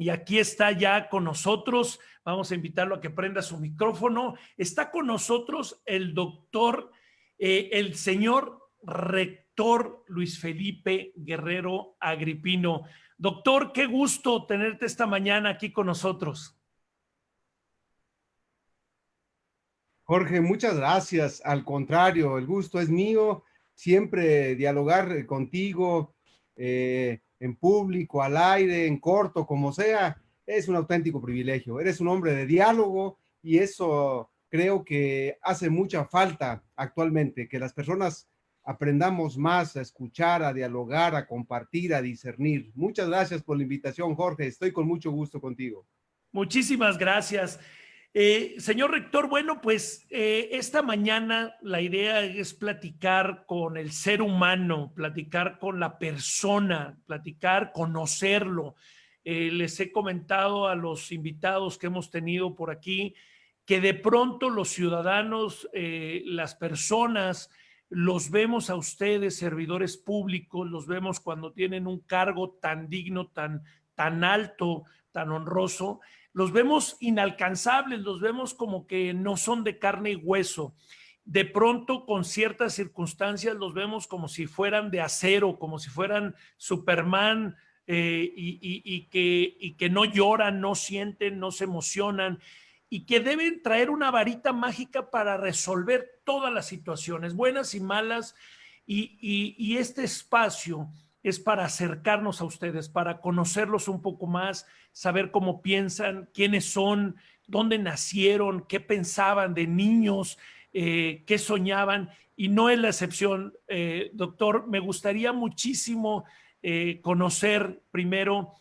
Y aquí está ya con nosotros, vamos a invitarlo a que prenda su micrófono. Está con nosotros el doctor, el señor rector Luis Felipe Guerrero Agripino. Doctor, qué gusto tenerte esta mañana aquí con nosotros. Jorge, muchas gracias. Al contrario, el gusto es mío. Siempre dialogar contigo en público, al aire, en corto, como sea, es un auténtico privilegio. Eres un hombre de diálogo y eso creo que hace mucha falta actualmente, que las personas aprendamos más a escuchar, a dialogar, a compartir, a discernir. Muchas gracias por la invitación, Jorge. Estoy con mucho gusto contigo. Muchísimas gracias. Señor rector, bueno, pues esta mañana la idea es platicar con el ser humano, platicar con la persona, platicar, conocerlo. Les he comentado a los invitados que hemos tenido por aquí que de pronto los ciudadanos, las personas, los vemos a ustedes, servidores públicos, los vemos cuando tienen un cargo tan digno, tan alto, tan honroso, los vemos inalcanzables, los vemos como que no son de carne y hueso. De pronto, con ciertas circunstancias, los vemos como si fueran de acero, como si fueran Superman, y que no lloran, no sienten, no se emocionan, y que deben traer una varita mágica para resolver todas las situaciones, buenas y malas, y este espacio es para acercarnos a ustedes, para conocerlos un poco más, saber cómo piensan, quiénes son, dónde nacieron, qué pensaban de niños, qué soñaban, y no es la excepción. Doctor, me gustaría muchísimo conocer primero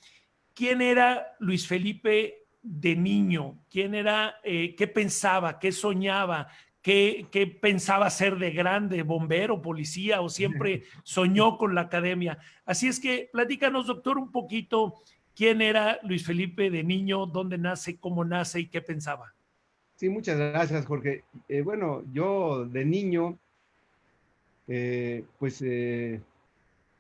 quién era Luis Felipe de niño, quién era, qué pensaba, qué soñaba, qué pensaba ser de grande, bombero, policía, o siempre soñó con la academia. Así es que platícanos, doctor, un poquito quién era Luis Felipe de niño, dónde nace, cómo nace y qué pensaba. Sí, muchas gracias, Jorge. Bueno, yo de niño, pues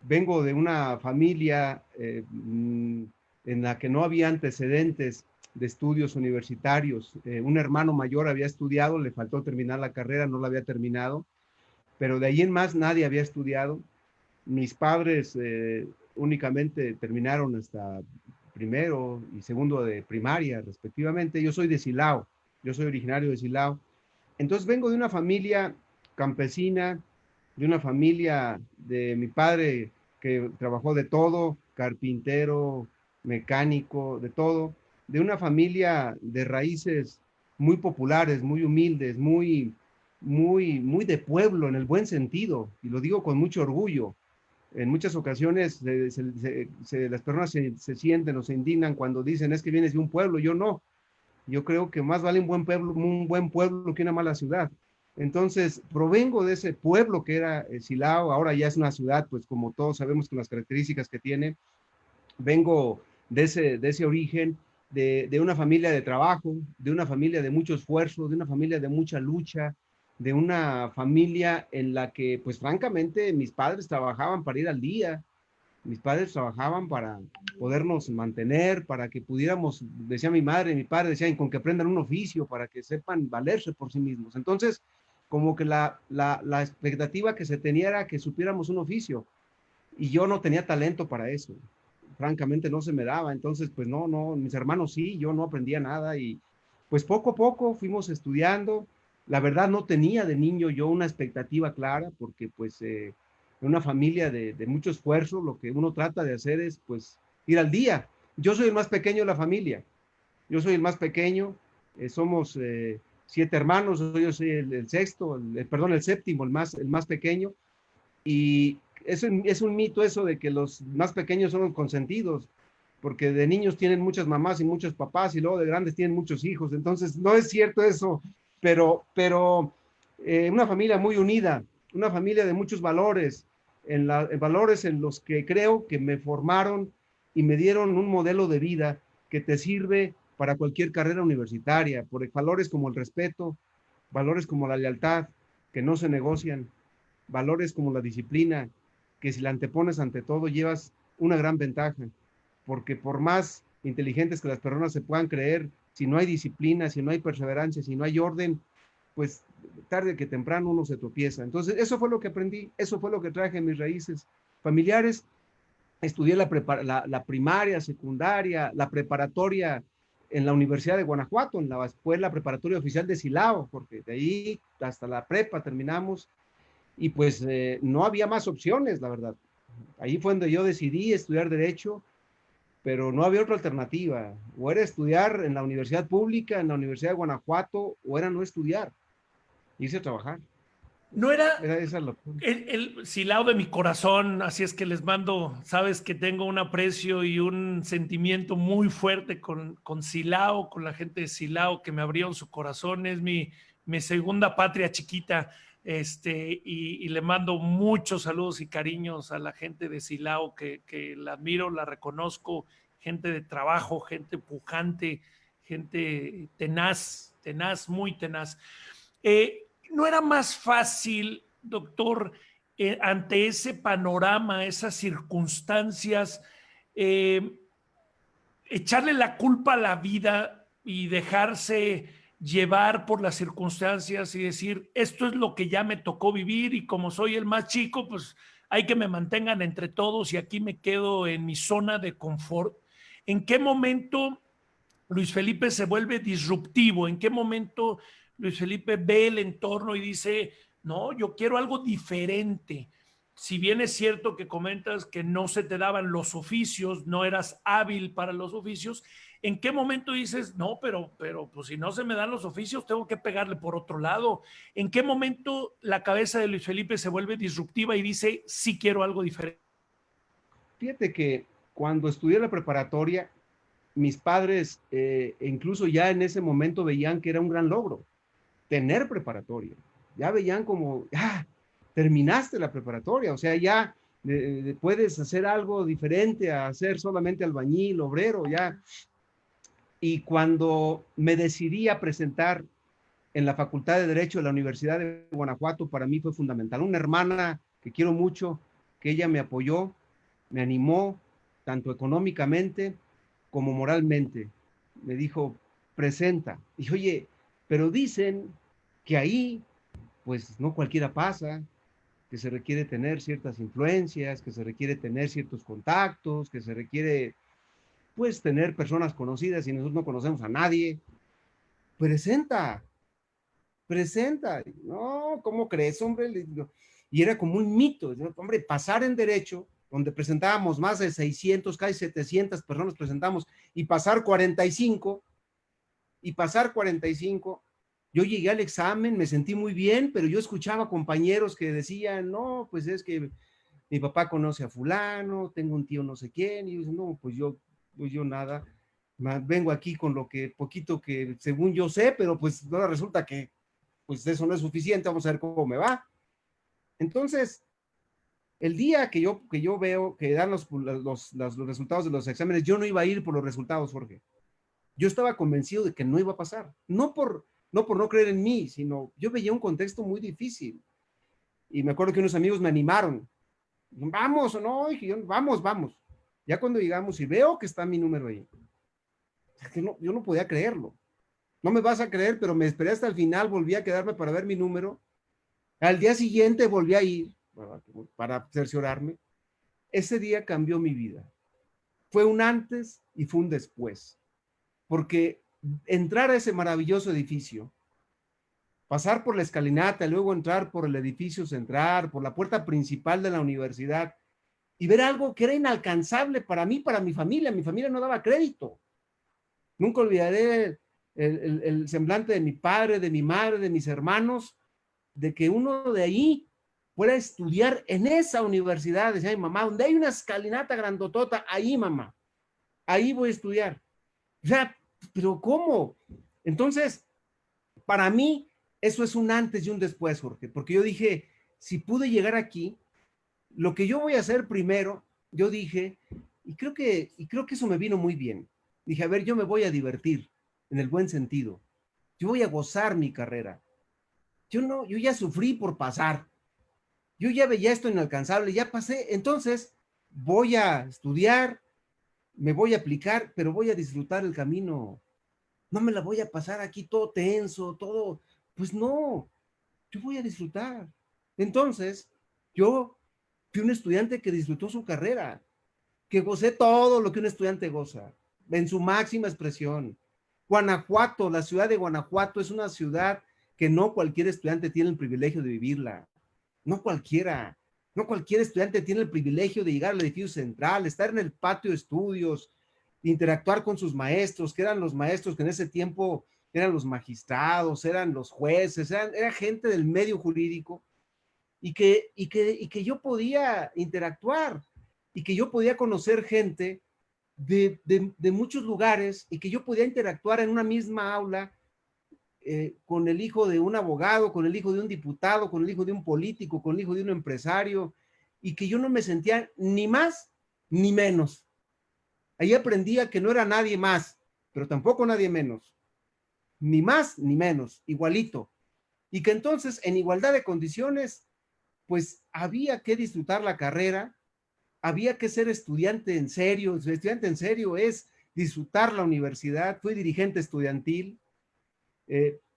vengo de una familia en la que no había antecedentes de estudios universitarios. Un hermano mayor había estudiado, le faltó terminar la carrera, no la había terminado, pero de ahí en más nadie había estudiado. Mis padres únicamente terminaron hasta primero y segundo de primaria, respectivamente. Yo soy de Silao, yo soy originario de Silao. Entonces vengo de una familia campesina, de una familia de mi padre que trabajó de todo, carpintero, mecánico, de todo, de una familia de raíces muy populares, muy humildes, muy de pueblo en el buen sentido, y lo digo con mucho orgullo. En muchas ocasiones las personas se sienten o se indignan cuando dicen es que vienes de un pueblo, yo no. Yo creo que más vale un buen pueblo que una mala ciudad. Entonces, provengo de ese pueblo que era Silao, ahora ya es una ciudad, pues como todos sabemos con las características que tiene. Vengo de ese origen, de una familia de trabajo, de una familia de mucho esfuerzo, de una familia de mucha lucha, de una familia en la que, pues francamente, mis padres trabajaban para ir al día, mis padres trabajaban para podernos mantener, para que pudiéramos, decía mi madre, mi padre decían, con que aprendan un oficio, para que sepan valerse por sí mismos. Entonces, como que la expectativa que se tenía era que supiéramos un oficio, y yo no tenía talento para eso. Francamente no se me daba, entonces pues no, mis hermanos sí, yo no aprendía nada y pues poco a poco fuimos estudiando. La verdad no tenía de niño yo una expectativa clara porque pues en una familia de mucho esfuerzo lo que uno trata de hacer es pues ir al día. Yo soy el más pequeño de la familia, yo soy el más pequeño, somos 7 hermanos, yo soy el sexto, perdón, el séptimo, el más pequeño. Y es un mito eso de que los más pequeños son los consentidos, porque de niños tienen muchas mamás y muchos papás y luego de grandes tienen muchos hijos. Entonces, no es cierto eso, pero una familia muy unida, una familia de muchos valores, en valores en los que creo que me formaron y me dieron un modelo de vida que te sirve para cualquier carrera universitaria, por valores como el respeto, valores como la lealtad, que no se negocian, valores como la disciplina, que si la antepones ante todo llevas una gran ventaja, porque por más inteligentes que las personas se puedan creer, si no hay disciplina, si no hay perseverancia, si no hay orden, pues tarde que temprano uno se tropieza. Entonces, eso fue lo que aprendí, eso fue lo que traje en mis raíces familiares. Estudié la primaria, secundaria, la preparatoria en la Universidad de Guanajuato, en la escuela preparatoria oficial de Silao, porque de ahí hasta la prepa terminamos, y pues no había más opciones, la verdad. Ahí fue donde yo decidí estudiar Derecho, pero no había otra alternativa. O era estudiar en la universidad pública, en la Universidad de Guanajuato, o era no estudiar, irse a trabajar. No era Era esa la... el Silao de mi corazón, así es que les mando, sabes que tengo un aprecio y un sentimiento muy fuerte con Silao, con la gente de Silao que me abrieron su corazón, es mi segunda patria chiquita, y le mando muchos saludos y cariños a la gente de Silao que la admiro, la reconozco, gente de trabajo, gente pujante, gente tenaz, tenaz, muy tenaz. ¿No era más fácil, doctor, ante ese panorama, esas circunstancias, eh, echarle la culpa a la vida y dejarse llevar por las circunstancias y decir, esto es lo que ya me tocó vivir y como soy el más chico, pues hay que me mantengan entre todos y aquí me quedo en mi zona de confort? ¿En qué momento Luis Felipe se vuelve disruptivo? ¿En qué momento Luis Felipe ve el entorno y dice, no, yo quiero algo diferente? Si bien es cierto que comentas que no se te daban los oficios, no eras hábil para los oficios, ¿en qué momento dices, no, pero pues si no se me dan los oficios, tengo que pegarle por otro lado? ¿En qué momento la cabeza de Luis Felipe se vuelve disruptiva y dice, sí quiero algo diferente? Fíjate que cuando estudié la preparatoria, mis padres incluso ya en ese momento veían que era un gran logro tener preparatoria. Ya veían como, ah, terminaste la preparatoria, o sea, ya puedes hacer algo diferente a ser solamente albañil, obrero, ya. Y cuando me decidí a presentar en la Facultad de Derecho de la Universidad de Guanajuato, para mí fue fundamental. Una hermana que quiero mucho, que ella me apoyó, me animó, tanto económicamente como moralmente. Me dijo, presenta. Y oye, pero dicen que ahí, pues no cualquiera pasa, que se requiere tener ciertas influencias, que se requiere tener ciertos contactos, que se requiere, pues, tener personas conocidas y nosotros no conocemos a nadie. Presenta, presenta. No, ¿cómo crees, hombre? Y era como un mito. Hombre, pasar en derecho, donde presentábamos más de 600, casi 700 personas presentamos, y pasar 45, yo llegué al examen, me sentí muy bien, pero yo escuchaba compañeros que decían, no, pues es que mi papá conoce a fulano, tengo un tío no sé quién, y yo decía, no, pues yo nada, vengo aquí con lo que poquito que según yo sé, pero pues ahora resulta que pues eso no es suficiente, vamos a ver cómo me va. Entonces, el día que yo veo que dan los resultados de los exámenes, yo no iba a ir por los resultados, Jorge. Yo estaba convencido de que no iba a pasar. No por no creer en mí, sino yo veía un contexto muy difícil. Y me acuerdo que unos amigos me animaron. Vamos o no, dije yo, vamos, vamos. Ya cuando llegamos y veo que está mi número ahí, que no, yo no podía creerlo. No me vas a creer, pero me esperé hasta el final, volví a quedarme para ver mi número. Al día siguiente volví a ir para cerciorarme. Ese día cambió mi vida. Fue un antes y fue un después. Porque entrar a ese maravilloso edificio, pasar por la escalinata, luego entrar por el edificio central, por la puerta principal de la universidad y ver algo que era inalcanzable para mí, para mi familia no daba crédito. Nunca olvidaré el semblante de mi padre, de mi madre, de mis hermanos, de que uno de ahí fuera a estudiar en esa universidad, decía mi mamá, donde hay una escalinata grandotota, ahí mamá, ahí voy a estudiar. O sea, pero ¿cómo? Entonces, para mí, eso es un antes y un después, Jorge, porque yo dije, si pude llegar aquí, lo que yo voy a hacer primero, yo dije, y creo que eso me vino muy bien. Dije, a ver, yo me voy a divertir, en el buen sentido. Yo voy a gozar mi carrera. Yo ya sufrí por pasar. Yo ya veía esto inalcanzable, ya pasé. Entonces, voy a estudiar, me voy a aplicar, pero voy a disfrutar el camino. No me la voy a pasar aquí todo tenso, todo. Pues no, yo voy a disfrutar. Entonces, yo fui un estudiante que disfrutó su carrera, que gocé todo lo que un estudiante goza, en su máxima expresión. Guanajuato, la ciudad de Guanajuato es una ciudad que no cualquier estudiante tiene el privilegio de vivirla. No cualquiera. No cualquier estudiante tiene el privilegio de llegar al edificio central, estar en el patio de estudios, interactuar con sus maestros, que eran los maestros que en ese tiempo eran los magistrados, eran los jueces, era gente del medio jurídico y que yo podía interactuar y que yo podía conocer gente de muchos lugares y que yo podía interactuar en una misma aula con el hijo de un abogado, con el hijo de un diputado, con el hijo de un político, con el hijo de un empresario, y que yo no me sentía ni más ni menos. Ahí aprendía que no era nadie más, pero tampoco nadie menos. Ni más ni menos, igualito. Y que entonces, en igualdad de condiciones, pues había que disfrutar la carrera, había que ser estudiante en serio. Estudiante en serio es disfrutar la universidad. Fui dirigente estudiantil,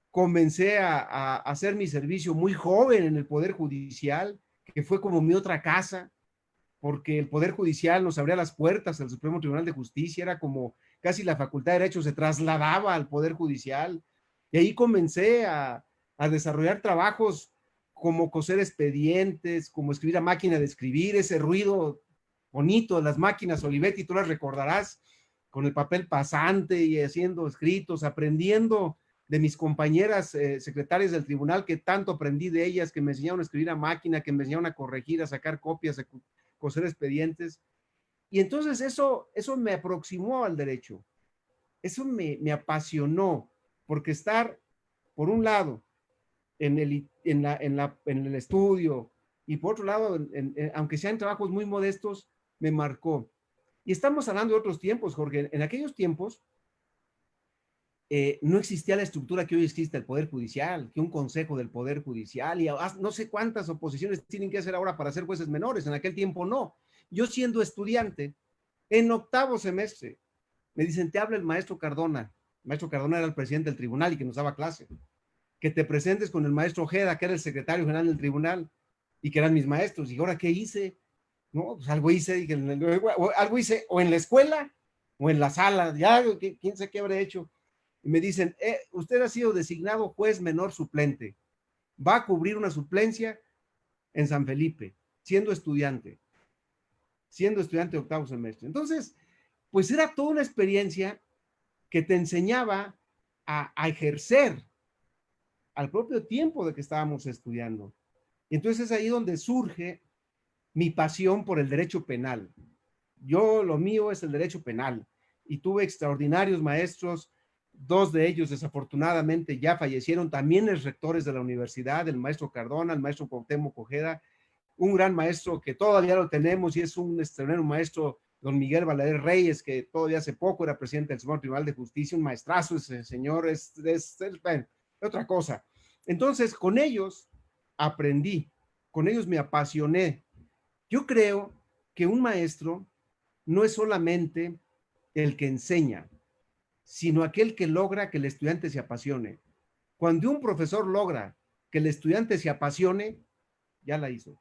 comencé a hacer mi servicio muy joven en el Poder Judicial, que fue como mi otra casa, porque el Poder Judicial nos abría las puertas al Supremo Tribunal de Justicia, era como casi la Facultad de Derecho se trasladaba al Poder Judicial, y ahí comencé a desarrollar trabajos como coser expedientes, como escribir a máquina de escribir, ese ruido bonito de las máquinas, Olivetti, tú las recordarás, con el papel pasante y haciendo escritos, aprendiendo de mis compañeras secretarias del tribunal, que tanto aprendí de ellas, que me enseñaron a escribir a máquina, que me enseñaron a corregir, a sacar copias, a coser expedientes. Y entonces eso me aproximó al derecho, eso me apasionó, porque estar, por un lado, en el estudio, y por otro lado, aunque sean trabajos muy modestos, me marcó. Y estamos hablando de otros tiempos, Jorge. En aquellos tiempos no existía la estructura que hoy existe el Poder Judicial, que un consejo del Poder Judicial, y no sé cuántas oposiciones tienen que hacer ahora para ser jueces menores. En aquel tiempo no. Yo siendo estudiante, en octavo semestre, me dicen, te habla el maestro Cardona. El maestro Cardona era el presidente del tribunal y que nos daba clase. Que te presentes con el maestro Ojeda, que era el secretario general del tribunal, y que eran mis maestros. Y ahora, ¿qué hice? No, pues algo hice, algo hice o en la escuela o en la sala, ya, quién sabe qué habré hecho. Y me dicen, usted ha sido designado juez menor suplente, va a cubrir una suplencia en San Felipe, siendo estudiante de octavo semestre. Entonces, pues era toda una experiencia que te enseñaba a ejercer al propio tiempo de que estábamos estudiando. Y entonces es ahí donde surge mi pasión por el derecho penal. Yo, lo mío es el derecho penal, y tuve extraordinarios maestros, dos de ellos desafortunadamente ya fallecieron, también los rectores de la universidad, el maestro Cardona, el maestro Cuauhtémoc Ojeda, un gran maestro que todavía lo tenemos y es un extraordinario maestro, don Miguel Valadez Reyes, que todavía hace poco era presidente del Supremo Tribunal de Justicia, un maestrazo ese señor, bueno, otra cosa. Entonces, con ellos aprendí, con ellos me apasioné. Yo creo que un maestro no es solamente el que enseña, sino aquel que logra que el estudiante se apasione. Cuando un profesor logra que el estudiante se apasione, ya la hizo.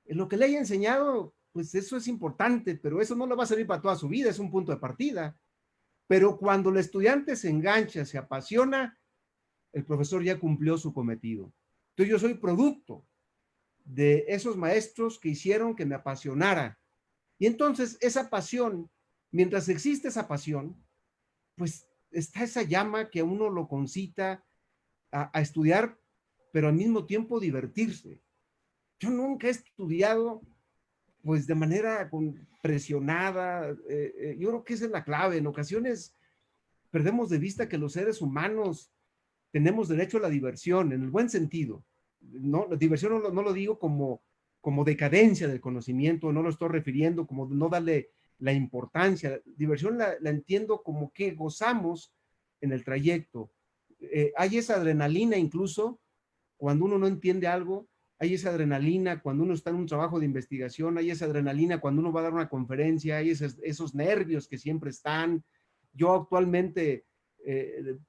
En lo que le haya enseñado, pues eso es importante, pero eso no le va a servir para toda su vida, es un punto de partida. Pero cuando el estudiante se engancha, se apasiona, el profesor ya cumplió su cometido. Entonces yo soy producto de esos maestros que hicieron que me apasionara. Y entonces esa pasión, mientras existe esa pasión, pues está esa llama que a uno lo concita a estudiar, pero al mismo tiempo divertirse. Yo nunca he estudiado pues de manera presionada. Yo creo que esa es la clave. En ocasiones perdemos de vista que los seres humanos tenemos derecho a la diversión, en el buen sentido. No, la diversión no lo digo como decadencia del conocimiento, no lo estoy refiriendo como no darle la importancia. La diversión la entiendo como que gozamos en el trayecto. Hay esa adrenalina incluso cuando uno no entiende algo, hay esa adrenalina cuando uno está en un trabajo de investigación, hay esa adrenalina cuando uno va a dar una conferencia, hay esos nervios que siempre están. Yo actualmente,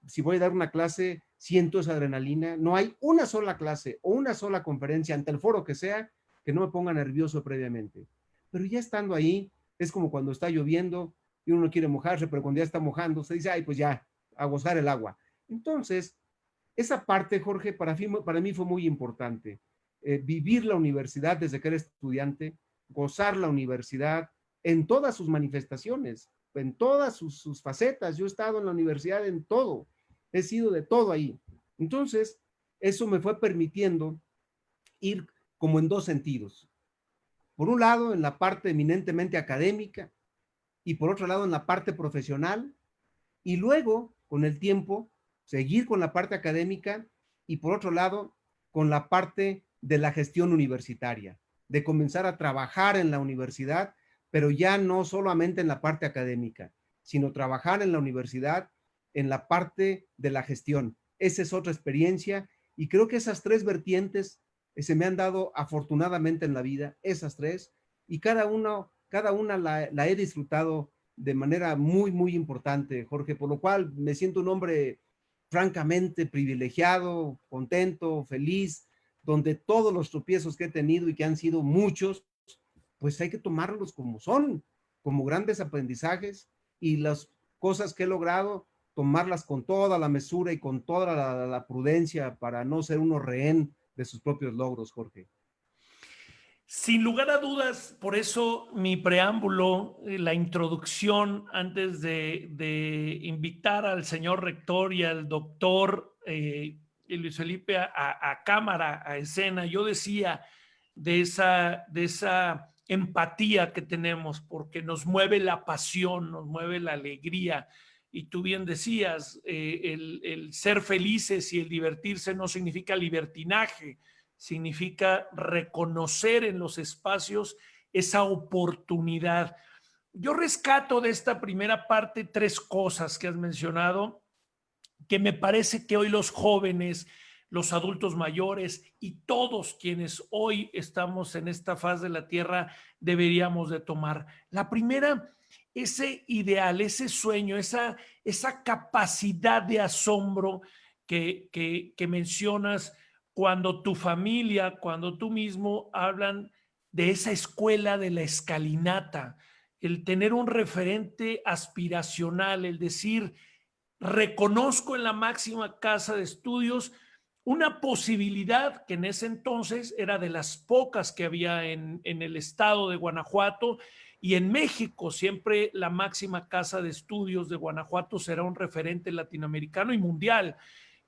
si voy a dar una clase, siento esa adrenalina. No hay una sola clase o una sola conferencia ante el foro que sea que no me ponga nervioso previamente. Pero ya estando ahí, es como cuando está lloviendo y uno no quiere mojarse, pero cuando ya está mojando, se dice, ay, pues ya, a gozar el agua. Entonces, esa parte, Jorge, para mí fue muy importante. Vivir la universidad desde que era estudiante, gozar la universidad en todas sus manifestaciones, en todas sus facetas. Yo he estado en la universidad en todo, he sido de todo ahí. Entonces, eso me fue permitiendo ir como en dos sentidos. Por un lado, en la parte eminentemente académica y por otro lado, en la parte profesional, y luego, con el tiempo, seguir con la parte académica y por otro lado, con la parte de la gestión universitaria, de comenzar a trabajar en la universidad, pero ya no solamente en la parte académica, sino trabajar en la universidad en la parte de la gestión. Esa es otra experiencia y creo que esas tres vertientes se me han dado afortunadamente en la vida, esas tres, y cada una la he disfrutado de manera muy, muy importante, Jorge, por lo cual me siento un hombre francamente privilegiado, contento, feliz, donde todos los tropiezos que he tenido y que han sido muchos, pues hay que tomarlos como son, como grandes aprendizajes y las cosas que he logrado, tomarlas con toda la mesura y con toda la prudencia para no ser uno rehén de sus propios logros, Jorge. Sin lugar a dudas, por eso mi preámbulo, la introducción antes de invitar al señor rector y al doctor Luis Felipe a cámara, a escena, yo decía de esa empatía que tenemos, porque nos mueve la pasión, nos mueve la alegría. Y tú bien decías, el ser felices y el divertirse no significa libertinaje, significa reconocer en los espacios esa oportunidad. Yo rescato de esta primera parte tres cosas que has mencionado, que me parece que hoy los jóvenes, los adultos mayores y todos quienes hoy estamos en esta faz de la tierra deberíamos de tomar. La primera, ese ideal, ese sueño, esa capacidad de asombro que mencionas cuando tu familia, cuando tú mismo hablan de esa escuela de la escalinata, el tener un referente aspiracional, el decir, reconozco en la máxima casa de estudios una posibilidad que en ese entonces era de las pocas que había en el estado de Guanajuato y en México. Siempre la máxima casa de estudios de Guanajuato será un referente latinoamericano y mundial.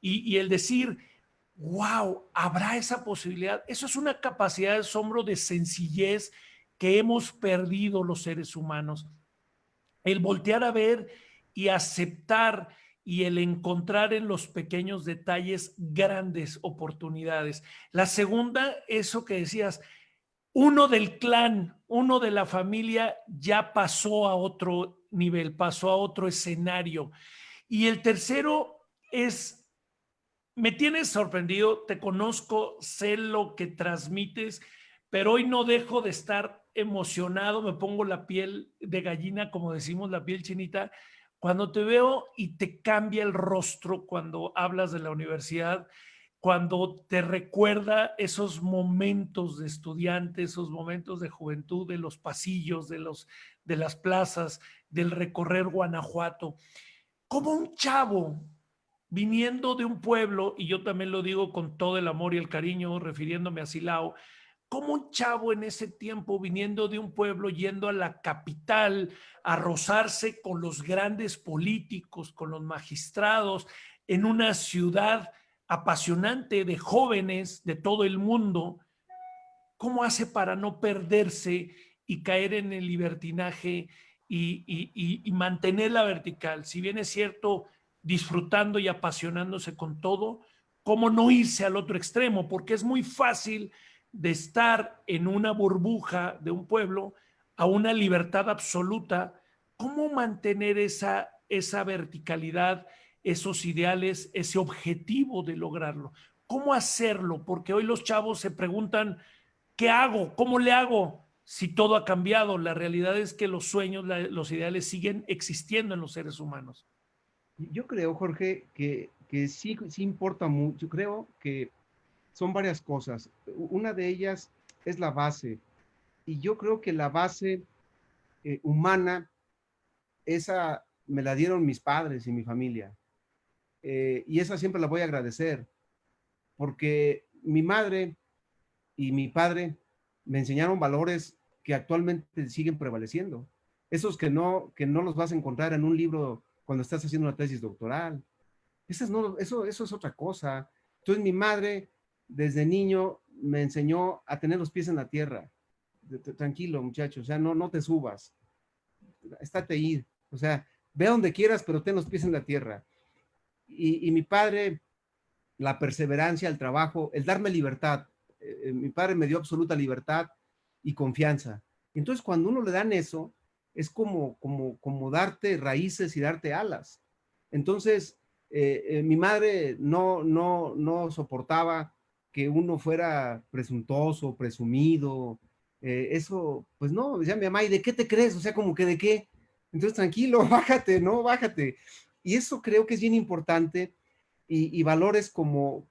Y el decir, wow, ¿habrá esa posibilidad? Eso es una capacidad de asombro, de sencillez que hemos perdido los seres humanos. El voltear a ver y aceptar y el encontrar en los pequeños detalles grandes oportunidades. La segunda, eso que decías, uno del clan, uno de la familia ya pasó a otro nivel, pasó a otro escenario. Y el tercero es, me tienes sorprendido, te conozco, sé lo que transmites, pero hoy no dejo de estar emocionado, me pongo la piel de gallina, como decimos, la piel chinita, cuando te veo y te cambia el rostro cuando hablas de la universidad, cuando te recuerda esos momentos de estudiante, esos momentos de juventud, de los pasillos, de las plazas, del recorrer Guanajuato. Como un chavo viniendo de un pueblo, y yo también lo digo con todo el amor y el cariño, refiriéndome a Silao, como un chavo en ese tiempo viniendo de un pueblo, yendo a la capital, a rozarse con los grandes políticos, con los magistrados, en una ciudad apasionante de jóvenes de todo el mundo, ¿cómo hace para no perderse y caer en el libertinaje y mantener la vertical? Si bien es cierto, disfrutando y apasionándose con todo, ¿cómo no irse al otro extremo? Porque es muy fácil de estar en una burbuja de un pueblo a una libertad absoluta. ¿Cómo mantener esa verticalidad, esos ideales, ese objetivo de lograrlo? ¿Cómo hacerlo? Porque hoy los chavos se preguntan, ¿qué hago? ¿Cómo le hago? Si todo ha cambiado, la realidad es que los sueños, los ideales siguen existiendo en los seres humanos. Yo creo, Jorge, que sí, sí importa mucho. Yo creo que son varias cosas. Una de ellas es la base. Y yo creo que la base humana, esa me la dieron mis padres y mi familia. Y esa siempre la voy a agradecer, porque mi madre y mi padre me enseñaron valores que actualmente siguen prevaleciendo. Esos que no los vas a encontrar en un libro cuando estás haciendo una tesis doctoral. Eso es otra cosa. Entonces mi madre desde niño me enseñó a tener los pies en la tierra. Tranquilo, muchacho, o sea, no te subas, estate ahí, o sea, ve donde quieras, pero ten los pies en la tierra. Y mi padre, la perseverancia, el trabajo, el darme libertad. Mi padre me dio absoluta libertad y confianza. Entonces, cuando uno le dan eso, es como darte raíces y darte alas. Entonces, mi madre no soportaba que uno fuera presuntuoso, presumido. Eso, pues no, decía mi mamá, ¿y de qué te crees? O sea, como que de qué. Entonces, tranquilo, bájate, ¿no? Bájate. Y eso creo que es bien importante y valores como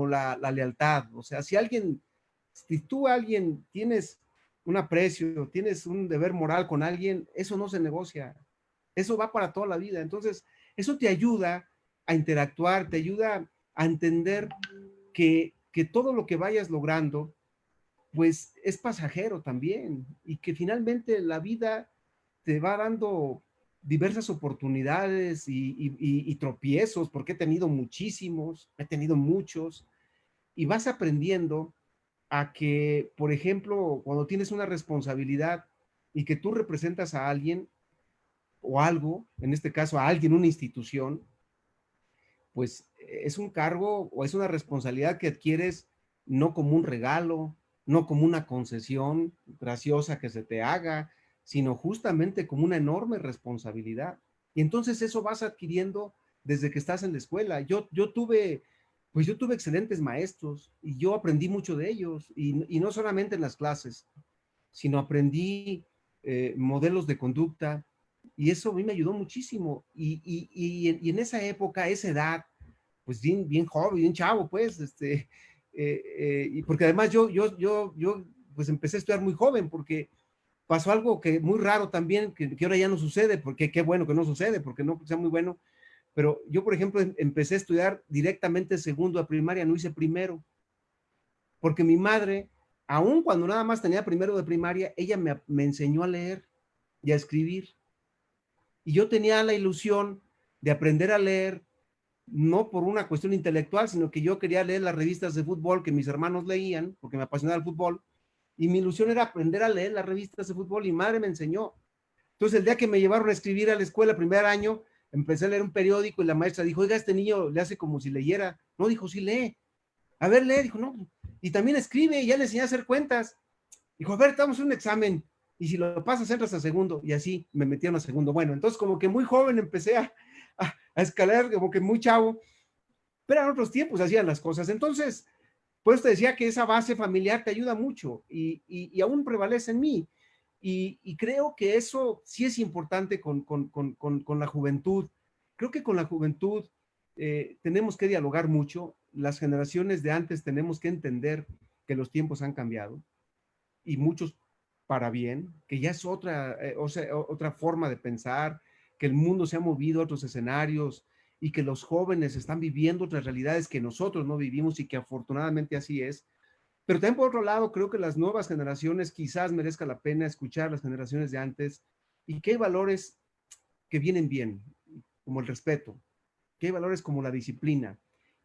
la lealtad. O sea, si tú a alguien tienes un aprecio, tienes un deber moral con alguien, eso no se negocia. Eso va para toda la vida. Entonces, eso te ayuda a interactuar, te ayuda a entender que todo lo que vayas logrando, pues es pasajero también y que finalmente la vida te va dando diversas oportunidades y tropiezos, porque he tenido muchísimos, he tenido muchos, y vas aprendiendo a que, por ejemplo, cuando tienes una responsabilidad y que tú representas a alguien o algo, en este caso a alguien, una institución, pues es un cargo o es una responsabilidad que adquieres no como un regalo, no como una concesión graciosa que se te haga, sino justamente como una enorme responsabilidad. Y entonces eso vas adquiriendo desde que estás en la escuela. Yo tuve excelentes maestros y yo aprendí mucho de ellos, y no solamente en las clases, sino aprendí modelos de conducta, y eso a mí me ayudó muchísimo. Y en esa época, a esa edad, pues bien joven, bien chavo, pues, y porque además yo, pues empecé a estudiar muy joven, porque pasó algo que muy raro también, que ahora ya no sucede, porque qué bueno que no sucede, porque no sea muy bueno, pero yo, por ejemplo, empecé a estudiar directamente segundo de primaria, no hice primero, porque mi madre, aun cuando nada más tenía primero de primaria, ella me enseñó a leer y a escribir, y yo tenía la ilusión de aprender a leer, no por una cuestión intelectual, sino que yo quería leer las revistas de fútbol que mis hermanos leían, porque me apasionaba el fútbol, y mi ilusión era aprender a leer las revistas de fútbol, y mi madre me enseñó. Entonces, el día que me llevaron a escribir a la escuela, primer año, empecé a leer un periódico y la maestra dijo, oiga, este niño le hace como si leyera. No, dijo, sí lee. A ver, lee. Dijo, no. Y también escribe, y ya le enseñé a hacer cuentas. Dijo, a ver, estamos en un examen, y si lo pasas, entras a segundo. Y así me metieron a segundo. Bueno, entonces como que muy joven empecé a escalar, como que muy chavo, pero en otros tiempos hacían las cosas. Entonces, pues te decía que esa base familiar te ayuda mucho y aún prevalece en mí. Creo que eso sí es importante con la juventud. Creo que con la juventud tenemos que dialogar mucho. Las generaciones de antes tenemos que entender que los tiempos han cambiado y muchos para bien, que ya es otra forma de pensar, que el mundo se ha movido a otros escenarios y que los jóvenes están viviendo otras realidades que nosotros no vivimos y que afortunadamente así es. Pero también por otro lado, creo que las nuevas generaciones quizás merezca la pena escuchar las generaciones de antes y que hay valores que vienen bien, como el respeto, que hay valores como la disciplina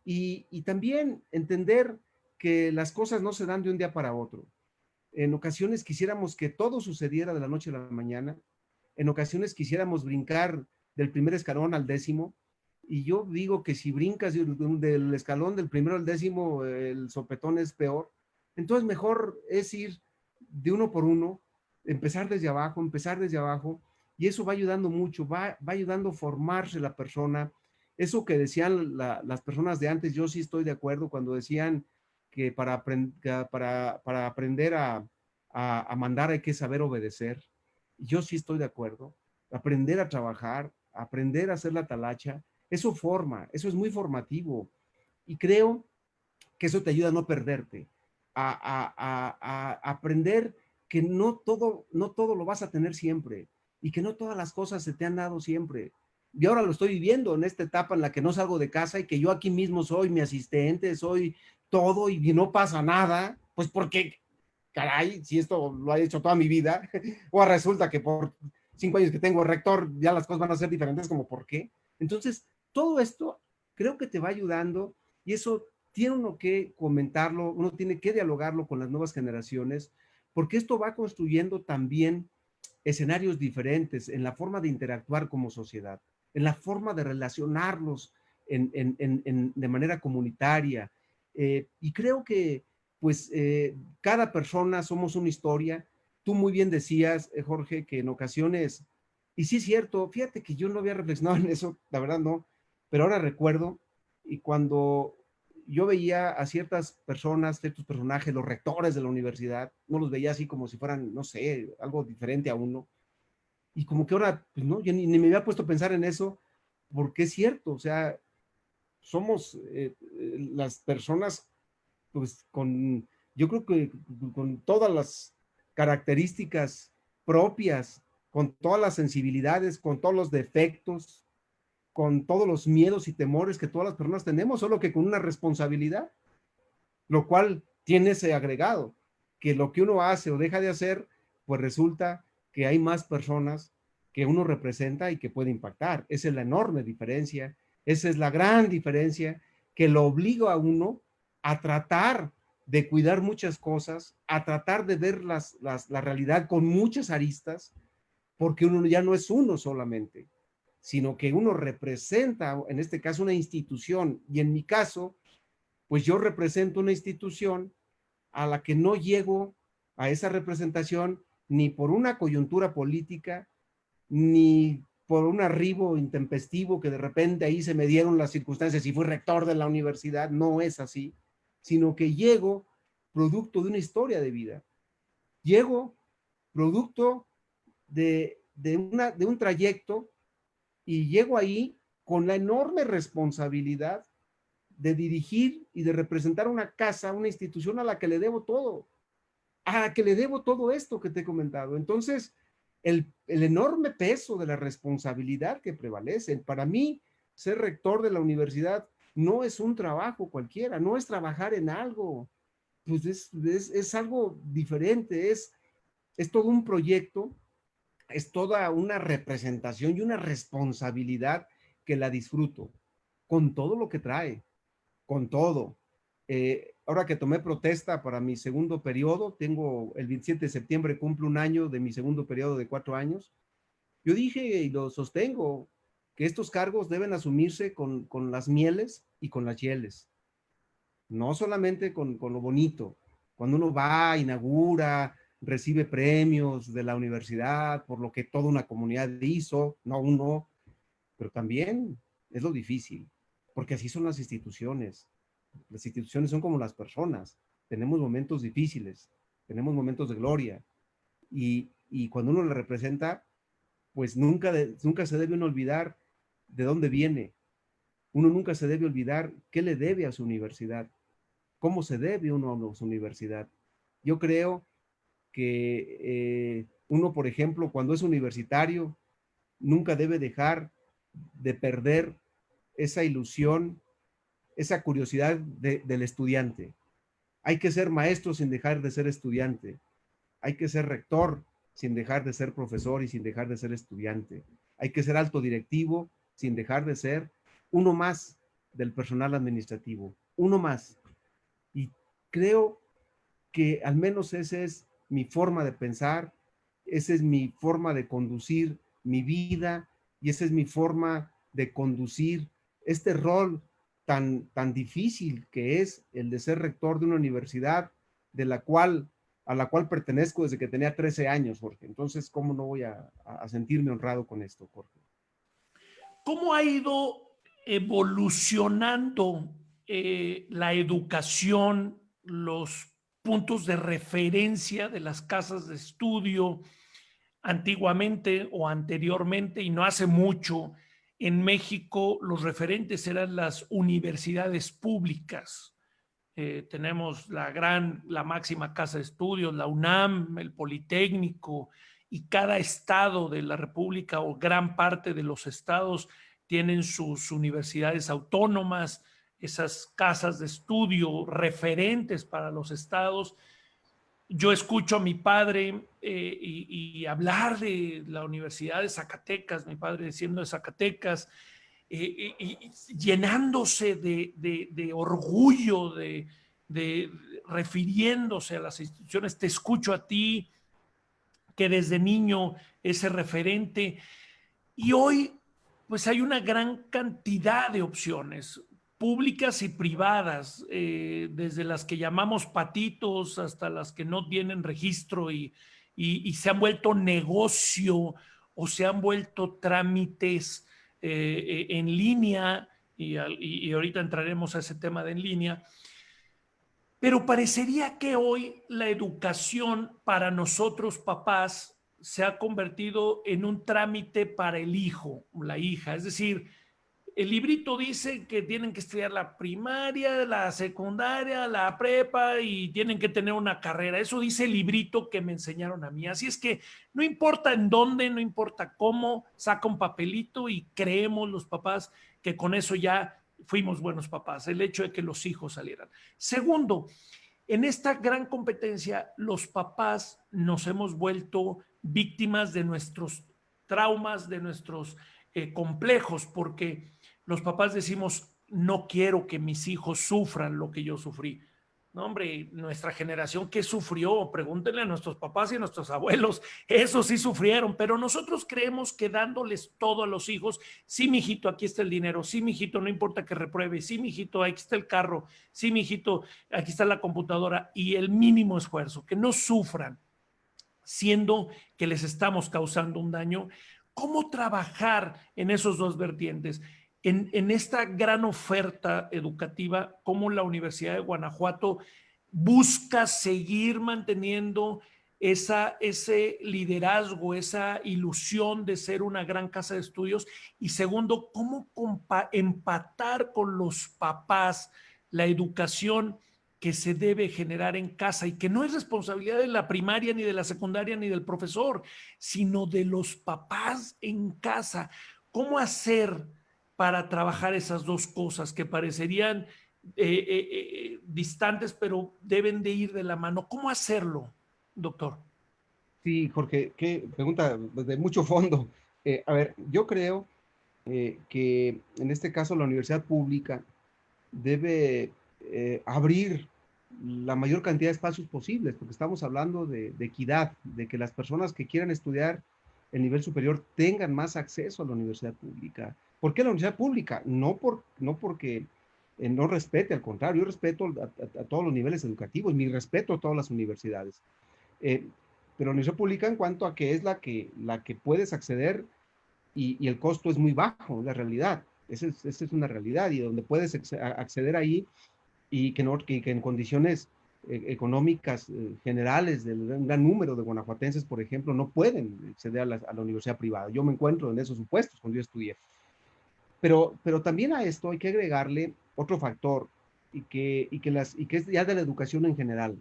y también entender que las cosas no se dan de un día para otro. En ocasiones quisiéramos que todo sucediera de la noche a la mañana. En ocasiones quisiéramos brincar del primer escalón al décimo. Y yo digo que si brincas del escalón del primero al décimo, el sopetón es peor. Entonces mejor es ir de uno por uno, empezar desde abajo, y eso va ayudando mucho, va ayudando a formarse la persona Eso que decían las personas de antes, yo sí estoy de acuerdo cuando decían que para aprender a mandar hay que saber obedecer. Yo sí estoy de acuerdo. Aprender a trabajar, aprender a hacer la talacha, eso forma, eso es muy formativo. Y creo que eso te ayuda a no perderte, a aprender que no todo lo vas a tener siempre y que no todas las cosas se te han dado siempre. Y ahora lo estoy viviendo en esta etapa en la que no salgo de casa y que yo aquí mismo soy mi asistente, soy todo y no pasa nada, pues porque, caray, si esto lo he hecho toda mi vida, o resulta que por 5 años que tengo rector ya las cosas van a ser diferentes, como por qué. Entonces, todo esto creo que te va ayudando y eso tiene uno que comentarlo, uno tiene que dialogarlo con las nuevas generaciones, porque esto va construyendo también escenarios diferentes en la forma de interactuar como sociedad, en la forma de relacionarlos de manera comunitaria. Y creo que, pues, cada persona somos una historia. Tú muy bien decías, Jorge, que en ocasiones, y sí es cierto, fíjate que yo no había reflexionado en eso, la verdad no, pero ahora recuerdo, y cuando yo veía a ciertas personas, ciertos personajes, los rectores de la universidad, no los veía así como si fueran, no sé, algo diferente a uno. Y como que ahora, pues no, yo ni me había puesto a pensar en eso, porque es cierto, o sea, somos las personas, pues yo creo que con todas las características propias, con todas las sensibilidades, con todos los defectos, con todos los miedos y temores que todas las personas tenemos, solo que con una responsabilidad, lo cual tiene ese agregado, que lo que uno hace o deja de hacer, pues resulta que hay más personas que uno representa y que puede impactar. Esa es la enorme diferencia, esa es la gran diferencia que lo obliga a uno a tratar de cuidar muchas cosas, a tratar de ver la realidad con muchas aristas, porque uno ya no es uno solamente, sino que uno representa, en este caso, una institución, y en mi caso, pues yo represento una institución a la que no llego a esa representación ni por una coyuntura política, ni por un arribo intempestivo que de repente ahí se me dieron las circunstancias y fui rector de la universidad, no es así, sino que llego producto de una historia de vida. Llego producto de un trayecto y llego ahí con la enorme responsabilidad de dirigir y de representar una casa, una institución a la que le debo todo, a la que le debo todo esto que te he comentado. Entonces, el enorme peso de la responsabilidad que prevalece. Para mí, ser rector de la universidad no es un trabajo cualquiera, no es trabajar en algo, pues es algo diferente, es todo un proyecto, es toda una representación y una responsabilidad que la disfruto, con todo lo que trae, con todo. Ahora que tomé protesta para mi segundo periodo, tengo el 27 de septiembre, cumple un año de mi segundo periodo de 4 años. Yo dije y lo sostengo, que estos cargos deben asumirse con las mieles y con las hieles, no solamente con lo bonito. Cuando uno va, inaugura, recibe premios de la universidad por lo que toda una comunidad hizo, no uno, pero también es lo difícil, porque así son las instituciones. Las instituciones son como las personas. Tenemos momentos difíciles, tenemos momentos de gloria, y cuando uno le representa, pues nunca se debe uno olvidar de dónde viene. Uno nunca se debe olvidar qué le debe a su universidad, cómo se debe uno a su universidad. Yo creo que uno, por ejemplo, cuando es universitario, nunca debe dejar de perder esa ilusión, esa curiosidad del estudiante. Hay que ser maestro sin dejar de ser estudiante. Hay que ser rector sin dejar de ser profesor y sin dejar de ser estudiante. Hay que ser alto directivo sin dejar de ser uno más del personal administrativo, uno más. Y creo que al menos esa es mi forma de pensar, esa es mi forma de conducir mi vida y esa es mi forma de conducir este rol tan difícil que es el de ser rector de una universidad a la cual pertenezco desde que tenía 13 años, Jorge. Entonces, ¿cómo no voy a sentirme honrado con esto, Jorge? ¿Cómo ha ido evolucionando la educación, los puntos de referencia de las casas de estudio. Antiguamente o anteriormente, y no hace mucho, en México los referentes eran las universidades públicas. Tenemos la máxima casa de estudios, la UNAM, el Politécnico, y cada estado de la República o gran parte de los estados tienen sus universidades autónomas, esas casas de estudio referentes para los estados. Yo escucho a mi padre y hablar de la Universidad de Zacatecas, mi padre siendo de Zacatecas, llenándose de orgullo, refiriéndose a las instituciones. Te escucho a ti, que desde niño ese referente, y hoy pues hay una gran cantidad de opciones públicas y privadas, desde las que llamamos patitos hasta las que no tienen registro y se han vuelto negocio o se han vuelto trámites en línea, y ahorita entraremos a ese tema de en línea. Pero parecería que hoy la educación para nosotros papás se ha convertido en un trámite para el hijo, la hija. Es decir, el librito dice que tienen que estudiar la primaria, la secundaria, la prepa y tienen que tener una carrera. Eso dice el librito que me enseñaron a mí. Así es que no importa en dónde, no importa cómo, saca un papelito y creemos los papás que con eso ya fuimos buenos papás, el hecho de que los hijos salieran. Segundo, en esta gran competencia, los papás nos hemos vuelto víctimas de nuestros traumas, de nuestros complejos, porque los papás decimos, no quiero que mis hijos sufran lo que yo sufrí. No, hombre, nuestra generación, ¿qué sufrió? Pregúntenle a nuestros papás y a nuestros abuelos, eso sí sufrieron, pero nosotros creemos que dándoles todo a los hijos, sí, mijito, aquí está el dinero, sí, mijito, no importa que repruebe, sí, mijito, aquí está el carro, sí, mijito, aquí está la computadora, y el mínimo esfuerzo, que no sufran, siendo que les estamos causando un daño. ¿Cómo trabajar en esos dos vertientes? En esta gran oferta educativa, cómo la Universidad de Guanajuato busca seguir manteniendo ese liderazgo, esa ilusión de ser una gran casa de estudios. Y segundo, cómo empatar con los papás la educación que se debe generar en casa y que no es responsabilidad de la primaria, ni de la secundaria, ni del profesor, sino de los papás en casa. ¿Cómo hacer para trabajar esas dos cosas que parecerían distantes, pero deben de ir de la mano? ¿Cómo hacerlo, doctor? Sí, Jorge, qué pregunta de mucho fondo. A ver, yo creo que en este caso la universidad pública debe abrir la mayor cantidad de espacios posibles, porque estamos hablando de equidad, de que las personas que quieran estudiar el nivel superior tengan más acceso a la universidad pública. ¿Por qué la universidad pública? No porque no respete, al contrario, yo respeto a todos los niveles educativos, mi respeto a todas las universidades. Eh, pero la universidad pública en cuanto a que es la que puedes acceder y el costo es muy bajo, es la realidad. Esa es una realidad y donde puedes acceder ahí y que, no, que en condiciones económicas generales del gran número de guanajuatenses, por ejemplo, no pueden acceder a la universidad privada. Yo me encuentro en esos supuestos cuando yo estudié. Pero también a esto hay que agregarle otro factor y que es ya de la educación en general.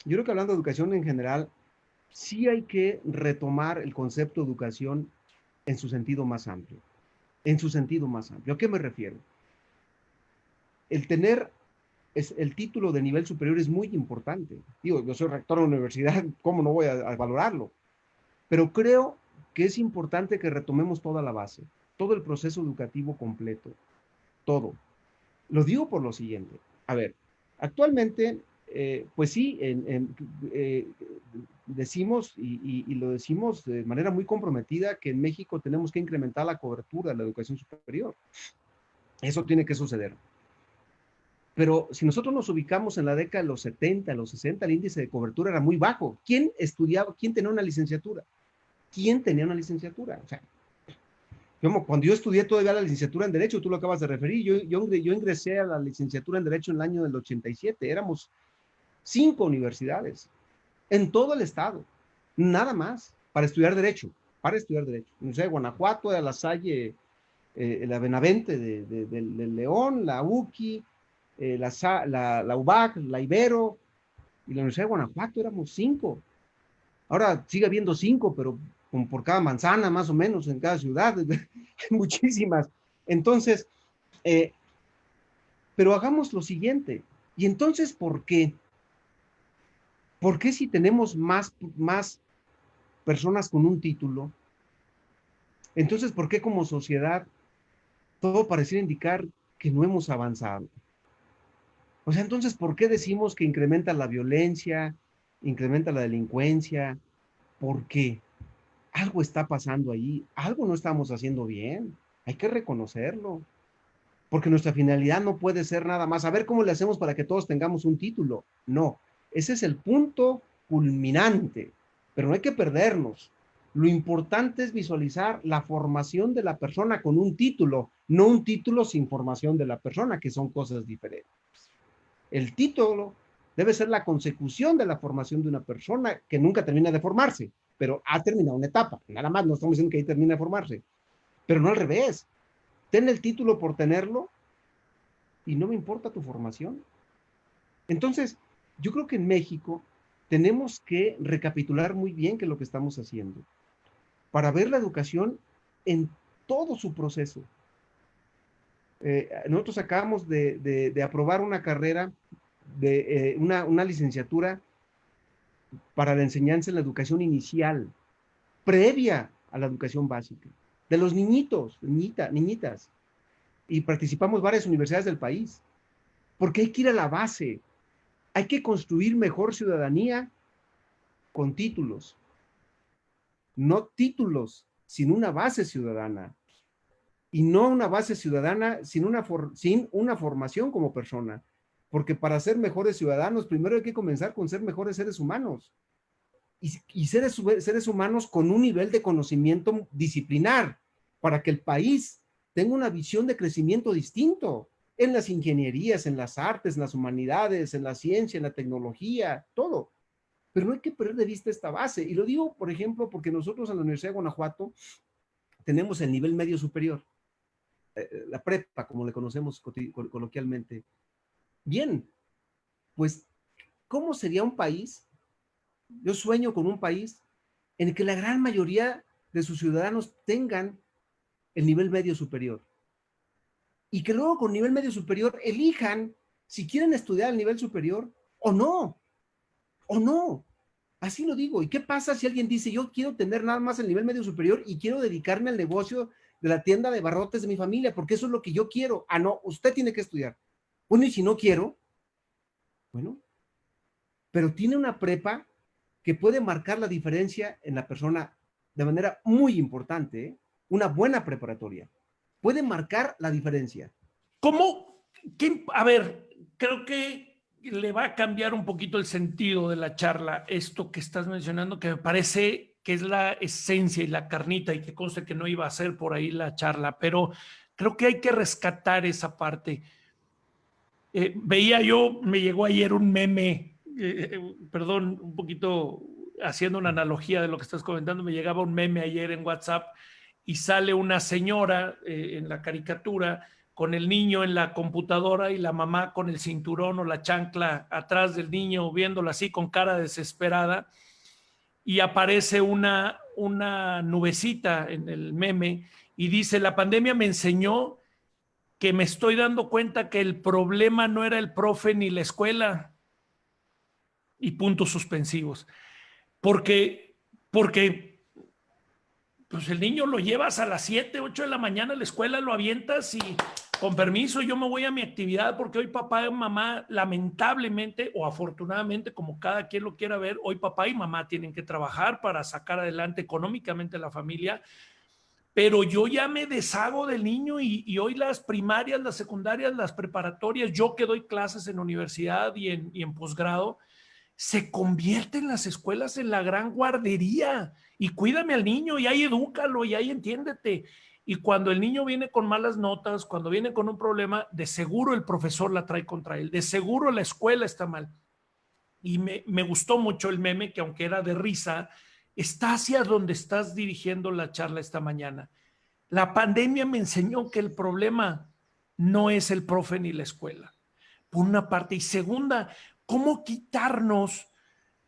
Yo creo que hablando de educación en general, sí hay que retomar el concepto de educación en su sentido más amplio. En su sentido más amplio. ¿A qué me refiero? El tener el título de nivel superior es muy importante. Digo, yo soy rector de la universidad, ¿cómo no voy a valorarlo? Pero creo que es importante que retomemos toda la base, todo el proceso educativo completo, todo. Lo digo por lo siguiente. A ver, actualmente, pues sí, decimos y lo decimos de manera muy comprometida que en México tenemos que incrementar la cobertura de la educación superior. Eso tiene que suceder. Pero si nosotros nos ubicamos en la década de los 70, los 60, el índice de cobertura era muy bajo. ¿Quién estudiaba? ¿Quién tenía una licenciatura? ¿Quién tenía una licenciatura? O sea, Cuando yo estudié todavía la licenciatura en Derecho, tú lo acabas de referir, yo ingresé a la licenciatura en Derecho en el año del 87, éramos 5 universidades en todo el estado, nada más, para estudiar Derecho, Universidad de Guanajuato, de La Salle, la Benavente de León, la UQI, la UBAC, la Ibero, y la Universidad de Guanajuato éramos 5. Ahora sigue habiendo 5, pero como por cada manzana más o menos en cada ciudad, muchísimas. Entonces, pero hagamos lo siguiente. ¿Y entonces por qué? ¿Por qué si tenemos más personas con un título? Entonces, ¿por qué como sociedad todo pareciera indicar que no hemos avanzado? O sea, entonces, ¿por qué decimos que incrementa la violencia, incrementa la delincuencia? ¿Por qué? Algo está pasando ahí, algo no estamos haciendo bien, hay que reconocerlo, porque nuestra finalidad no puede ser nada más, a ver cómo le hacemos para que todos tengamos un título. No, ese es el punto culminante, pero no hay que perdernos. Lo importante es visualizar la formación de la persona con un título, no un título sin formación de la persona, que son cosas diferentes. El título debe ser la consecución de la formación de una persona que nunca termina de formarse, pero ha terminado una etapa. Nada más, no estamos diciendo que ahí termina de formarse, pero no al revés. Ten el título por tenerlo y no me importa tu formación. Entonces, yo creo que en México tenemos que recapitular muy bien qué es lo que estamos haciendo para ver la educación en todo su proceso. Nosotros acabamos de aprobar una carrera, una licenciatura para la enseñanza en la educación inicial, previa a la educación básica, de los niñitos, niñitas. Y participamos varias universidades del país, porque hay que ir a la base, hay que construir mejor ciudadanía con títulos, no títulos, sin una base ciudadana, y no una base ciudadana sin una formación como persona, porque para ser mejores ciudadanos, primero hay que comenzar con ser mejores seres humanos, y seres humanos con un nivel de conocimiento disciplinar, para que el país tenga una visión de crecimiento distinto en las ingenierías, en las artes, en las humanidades, en la ciencia, en la tecnología, todo. Pero no hay que perder de vista esta base. Y lo digo, por ejemplo, porque nosotros en la Universidad de Guanajuato tenemos el nivel medio superior, la prepa, como le conocemos coloquialmente. Bien, pues, ¿cómo sería un país? Yo sueño con un país en el que la gran mayoría de sus ciudadanos tengan el nivel medio superior. Y que luego con nivel medio superior elijan si quieren estudiar al nivel superior o no. O no. Así lo digo. ¿Y qué pasa si alguien dice, yo quiero tener nada más el nivel medio superior y quiero dedicarme al negocio de la tienda de barrotes de mi familia, porque eso es lo que yo quiero? Ah, no, usted tiene que estudiar. Bueno, y si no quiero, bueno, pero tiene una prepa que puede marcar la diferencia en la persona de manera muy importante, ¿eh? Una buena preparatoria puede marcar la diferencia. ¿Cómo? A ver, creo que le va a cambiar un poquito el sentido de la charla, esto que estás mencionando, que me parece que es la esencia y la carnita, y que conste que no iba a ser por ahí la charla, pero creo que hay que rescatar esa parte. Me llegó ayer un meme, perdón, un poquito haciendo una analogía de lo que estás comentando, me llegaba un meme ayer en WhatsApp y sale una señora en la caricatura con el niño en la computadora y la mamá con el cinturón o la chancla atrás del niño, viéndola así con cara desesperada, y aparece una nubecita en el meme y dice, la pandemia me enseñó que me estoy dando cuenta que el problema no era el profe ni la escuela, y puntos suspensivos. Porque pues el niño lo llevas a las 7, 8 de la mañana a la escuela, lo avientas y con permiso yo me voy a mi actividad, porque hoy papá y mamá, lamentablemente o afortunadamente, como cada quien lo quiera ver, hoy papá y mamá tienen que trabajar para sacar adelante económicamente a la familia. Pero yo ya me deshago del niño y hoy las primarias, las secundarias, las preparatorias, yo que doy clases en universidad y en posgrado, se convierten las escuelas en la gran guardería, y cuídame al niño y ahí edúcalo y ahí entiéndete. Y cuando el niño viene con malas notas, cuando viene con un problema, de seguro el profesor la trae contra él, de seguro la escuela está mal. Y me gustó mucho el meme, que aunque era de risa, está hacia donde estás dirigiendo la charla esta mañana. La pandemia me enseñó que el problema no es el profe ni la escuela, por una parte. Y segunda, ¿cómo quitarnos,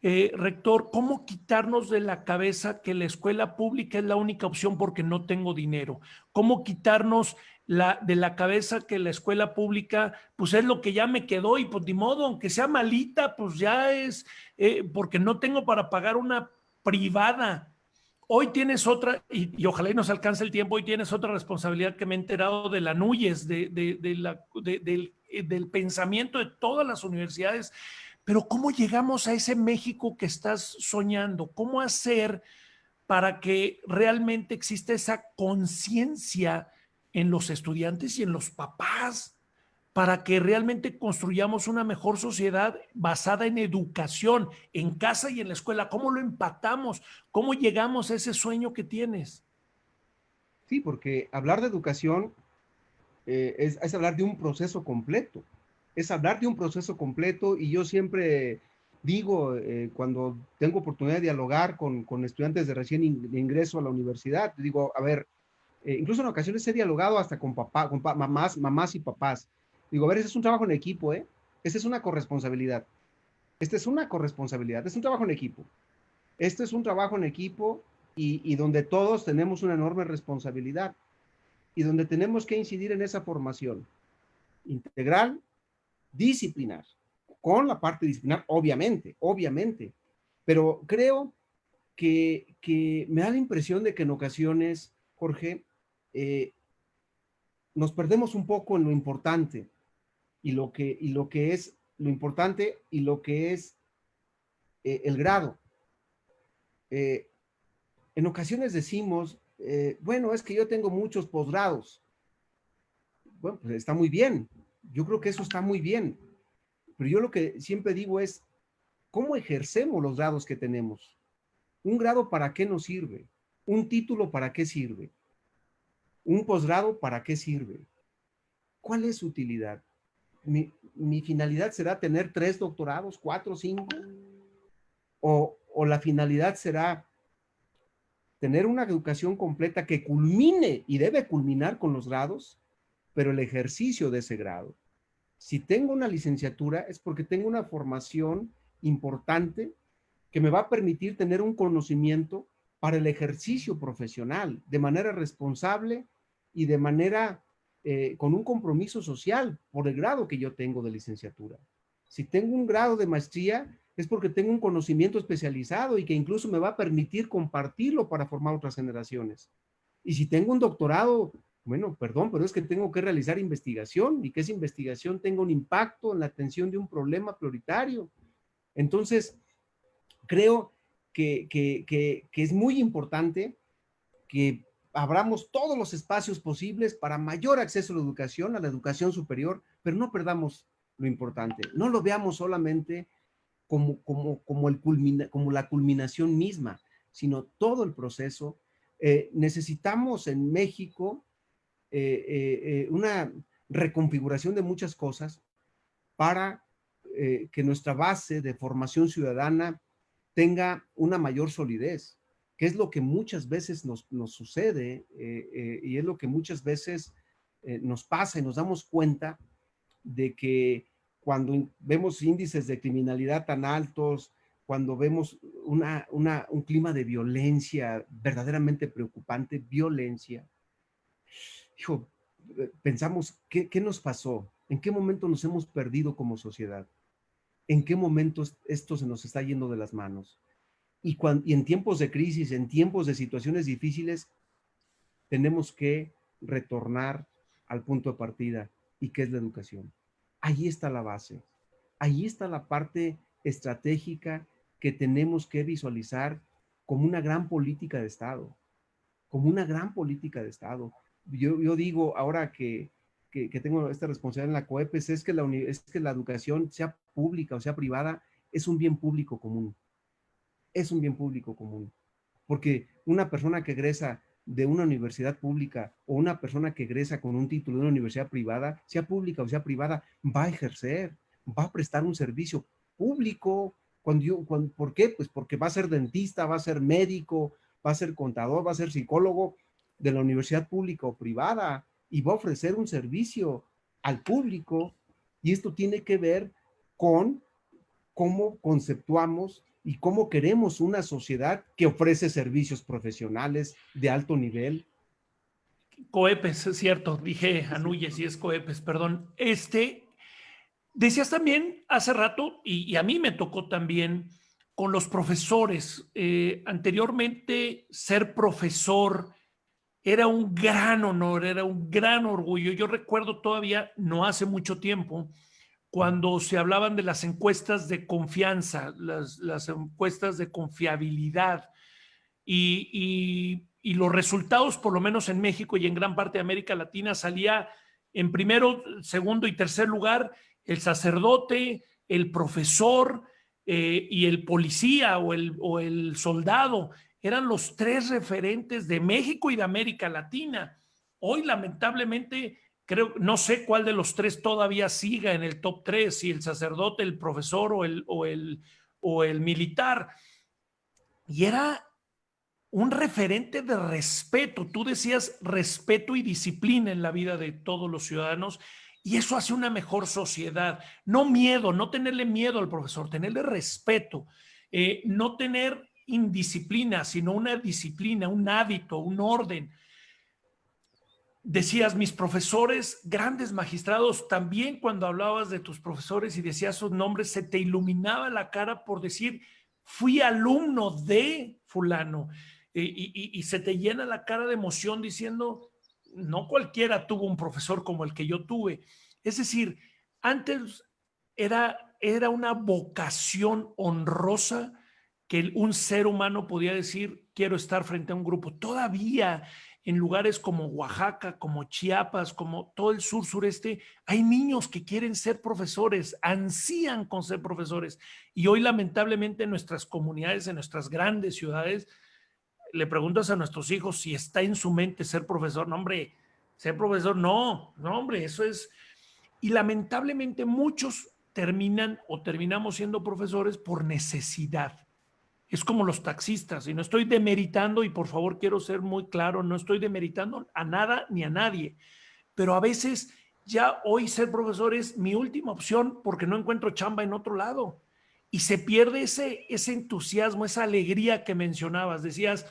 rector, cómo quitarnos de la cabeza que la escuela pública es la única opción porque no tengo dinero? ¿Cómo quitarnos de la cabeza que la escuela pública pues es lo que ya me quedó y pues ni modo, aunque sea malita, pues ya es porque no tengo para pagar una privada? Hoy tienes otra, y ojalá y nos alcance el tiempo, hoy tienes otra responsabilidad que me he enterado de la NUYES, del pensamiento de todas las universidades. Pero ¿cómo llegamos a ese México que estás soñando? ¿Cómo hacer para que realmente exista esa conciencia en los estudiantes y en los papás, para que realmente construyamos una mejor sociedad basada en educación, en casa y en la escuela? ¿Cómo lo empatamos? ¿Cómo llegamos a ese sueño que tienes? Sí, porque hablar de educación es hablar de un proceso completo, es hablar de un proceso completo y yo siempre digo, cuando tengo oportunidad de dialogar con estudiantes de recién ingreso a la universidad, digo, a ver, incluso en ocasiones he dialogado hasta con mamás y papás. Digo, a ver, ese es un trabajo en equipo, ¿eh? Esta es una corresponsabilidad. Esta es una corresponsabilidad, es un trabajo en equipo. Este es un trabajo en equipo y donde todos tenemos una enorme responsabilidad y donde tenemos que incidir en esa formación integral, disciplinar, con la parte disciplinar, obviamente, pero creo que me da la impresión de que en ocasiones, Jorge, eh, nos perdemos un poco en lo importante y lo que es lo importante y lo que es el grado. Eh, en ocasiones decimos, bueno, es que yo tengo muchos posgrados. Bueno, pues está muy bien. Yo creo que eso está muy bien. Pero yo lo que siempre digo es, ¿cómo ejercemos los grados que tenemos? ¿Un grado para qué nos sirve? ¿Un título para qué sirve? ¿Un posgrado para qué sirve? ¿Cuál es su utilidad? Mi finalidad será tener 3 doctorados, 4, 5, o la finalidad será tener una educación completa que culmine y debe culminar con los grados, pero el ejercicio de ese grado. Si tengo una licenciatura es porque tengo una formación importante que me va a permitir tener un conocimiento para el ejercicio profesional de manera responsable y de manera con un compromiso social por el grado que yo tengo de licenciatura. Si tengo un grado de maestría es porque tengo un conocimiento especializado y que incluso me va a permitir compartirlo para formar otras generaciones. Y si tengo un doctorado, bueno, perdón, pero es que tengo que realizar investigación y que esa investigación tenga un impacto en la atención de un problema prioritario. Entonces, creo que es muy importante que abramos todos los espacios posibles para mayor acceso a la educación superior, pero no perdamos lo importante. No lo veamos solamente como la culminación misma, sino todo el proceso. Necesitamos en México una reconfiguración de muchas cosas para que nuestra base de formación ciudadana tenga una mayor solidez, que es lo que muchas veces nos sucede y es lo que muchas veces nos pasa y nos damos cuenta de que cuando vemos índices de criminalidad tan altos, cuando vemos un clima de violencia verdaderamente preocupante, violencia, hijo, pensamos, ¿qué nos pasó? ¿En qué momento nos hemos perdido como sociedad? ¿En qué momento esto se nos está yendo de las manos? Y en tiempos de crisis, en tiempos de situaciones difíciles, tenemos que retornar al punto de partida, y que es la educación. Ahí está la base, ahí está la parte estratégica que tenemos que visualizar como una gran política de Estado, como una gran política de Estado. Yo digo, ahora que tengo esta responsabilidad en la COEPES, es que la educación, sea pública o sea privada, es un bien público común. Es un bien público común. Porque una persona que egresa de una universidad pública o una persona que egresa con un título de una universidad privada, sea pública o sea privada, va a ejercer, va a prestar un servicio público. ¿Por qué? Pues porque va a ser dentista, va a ser médico, va a ser contador, va a ser psicólogo de la universidad pública o privada y va a ofrecer un servicio al público. Y esto tiene que ver con cómo conceptuamos y cómo queremos una sociedad que ofrece servicios profesionales de alto nivel. Coepes, es cierto, dije Anuyes y es Coepes, perdón. Decías también hace rato, y a mí me tocó también con los profesores. Anteriormente, ser profesor era un gran honor, era un gran orgullo. Yo recuerdo todavía, no hace mucho tiempo, cuando se hablaban de las encuestas de confianza, las encuestas de confiabilidad y los resultados, por lo menos en México y en gran parte de América Latina, salía en primero, segundo y tercer lugar el sacerdote, el profesor y el policía o el soldado. Eran los tres referentes de México y de América Latina. Hoy, lamentablemente, creo, no sé cuál de los tres todavía siga en el top 3, si el sacerdote, el profesor o el militar. Y era un referente de respeto. Tú decías respeto y disciplina en la vida de todos los ciudadanos y eso hace una mejor sociedad. No miedo, no tenerle miedo al profesor, tenerle respeto, no tener indisciplina, sino una disciplina, un hábito, un orden. Decías, mis profesores, grandes magistrados, también cuando hablabas de tus profesores y decías sus nombres, se te iluminaba la cara por decir, fui alumno de fulano. Y se te llena la cara de emoción diciendo, no cualquiera tuvo un profesor como el que yo tuve. Es decir, antes era una vocación honrosa que un ser humano podía decir, quiero estar frente a un grupo. Todavía en lugares como Oaxaca, como Chiapas, como todo el sur sureste, hay niños que quieren ser profesores, ansían con ser profesores. Y hoy lamentablemente en nuestras comunidades, en nuestras grandes ciudades, le preguntas a nuestros hijos si está en su mente ser profesor. No, hombre, ser profesor, no, no, hombre, eso es. Y lamentablemente muchos terminan o terminamos siendo profesores por necesidad. Es como los taxistas, y no estoy demeritando, y por favor quiero ser muy claro, no estoy demeritando a nada ni a nadie, pero a veces ya hoy ser profesor es mi última opción porque no encuentro chamba en otro lado. Y se pierde ese entusiasmo, esa alegría que mencionabas. Decías,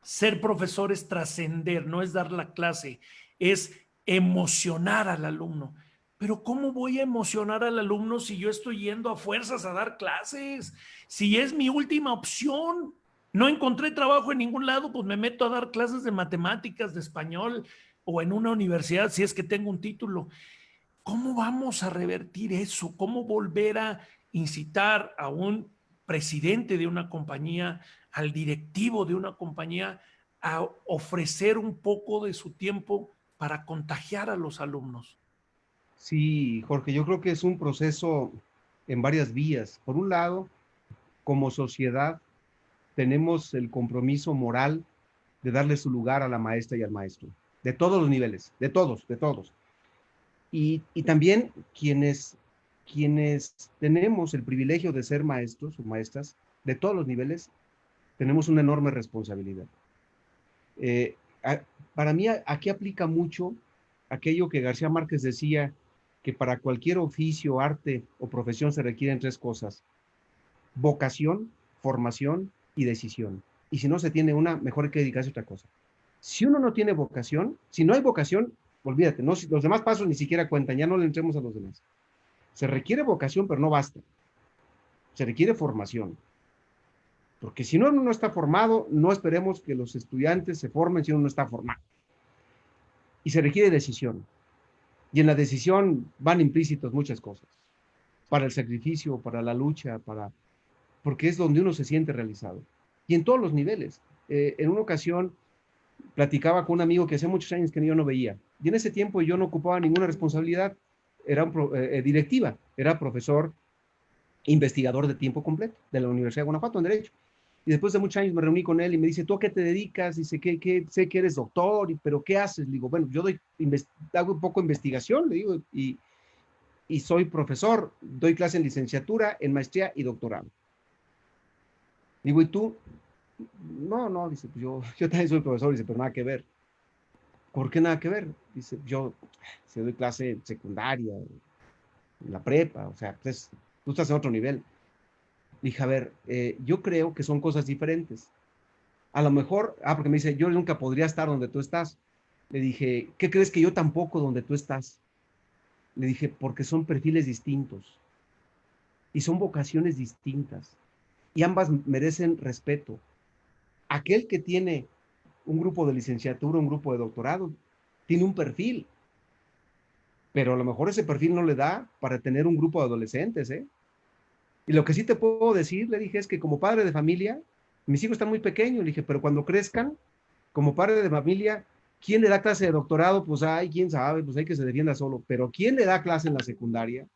ser profesor es trascender, no es dar la clase, es emocionar al alumno. Pero ¿cómo voy a emocionar al alumno si yo estoy yendo a fuerzas a dar clases? Si es mi última opción, no encontré trabajo en ningún lado, pues me meto a dar clases de matemáticas, de español o en una universidad si es que tengo un título. ¿Cómo vamos a revertir eso? ¿Cómo volver a incitar a un presidente de una compañía, al directivo de una compañía, a ofrecer un poco de su tiempo para contagiar a los alumnos? Sí, Jorge, yo creo que es un proceso en varias vías. Por un lado, como sociedad, tenemos el compromiso moral de darle su lugar a la maestra y al maestro, de todos los niveles, de todos, de todos. Y también quienes tenemos el privilegio de ser maestros o maestras de todos los niveles, tenemos una enorme responsabilidad. Eh, a, para mí aquí aplica mucho aquello que García Márquez decía, que para cualquier oficio, arte o profesión se requieren tres cosas: vocación, formación y decisión. Y si no se tiene una, mejor hay que dedicarse a otra cosa. Si uno no tiene vocación, si no hay vocación, olvídate, no, los demás pasos ni siquiera cuentan, ya no le entremos a los demás. Se requiere vocación, pero no basta. Se requiere formación. Porque si uno no está formado, no esperemos que los estudiantes se formen si uno no está formado. Y se requiere decisión. Y en la decisión van implícitos muchas cosas. Para el sacrificio, para la lucha, porque es donde uno se siente realizado. Y en todos los niveles. En una ocasión platicaba con un amigo que hace muchos años que yo no veía. Y en ese tiempo yo no ocupaba ninguna responsabilidad. Era directiva, era profesor investigador de tiempo completo de la Universidad de Guanajuato en Derecho. Y después de muchos años me reuní con él y me dice, ¿tú a qué te dedicas? Dice, sé que eres doctor, pero ¿qué haces? Le digo, bueno, yo hago un poco de investigación, le digo, y soy profesor, doy clase en licenciatura, en maestría y doctorado. Digo, ¿y tú? No, dice, pues yo también soy profesor, dice, pero nada que ver. ¿Por qué nada que ver? Dice, yo se doy clase secundaria, en la prepa, o sea, pues, tú estás en otro nivel. Dije, a ver, yo creo que son cosas diferentes. A lo mejor, porque me dice, yo nunca podría estar donde tú estás. Le dije, ¿qué crees que yo tampoco donde tú estás? Le dije, porque son perfiles distintos y son vocaciones distintas y ambas merecen respeto. Aquel que tiene un grupo de licenciatura, un grupo de doctorado, tiene un perfil, pero a lo mejor ese perfil no le da para tener un grupo de adolescentes, ¿eh? Y lo que sí te puedo decir, le dije, es que como padre de familia, mis hijos están muy pequeños, le dije, pero cuando crezcan, como padre de familia, ¿quién le da clase de doctorado? Pues hay, quién sabe, pues hay que se defienda solo, pero ¿quién le da clase en la secundaria?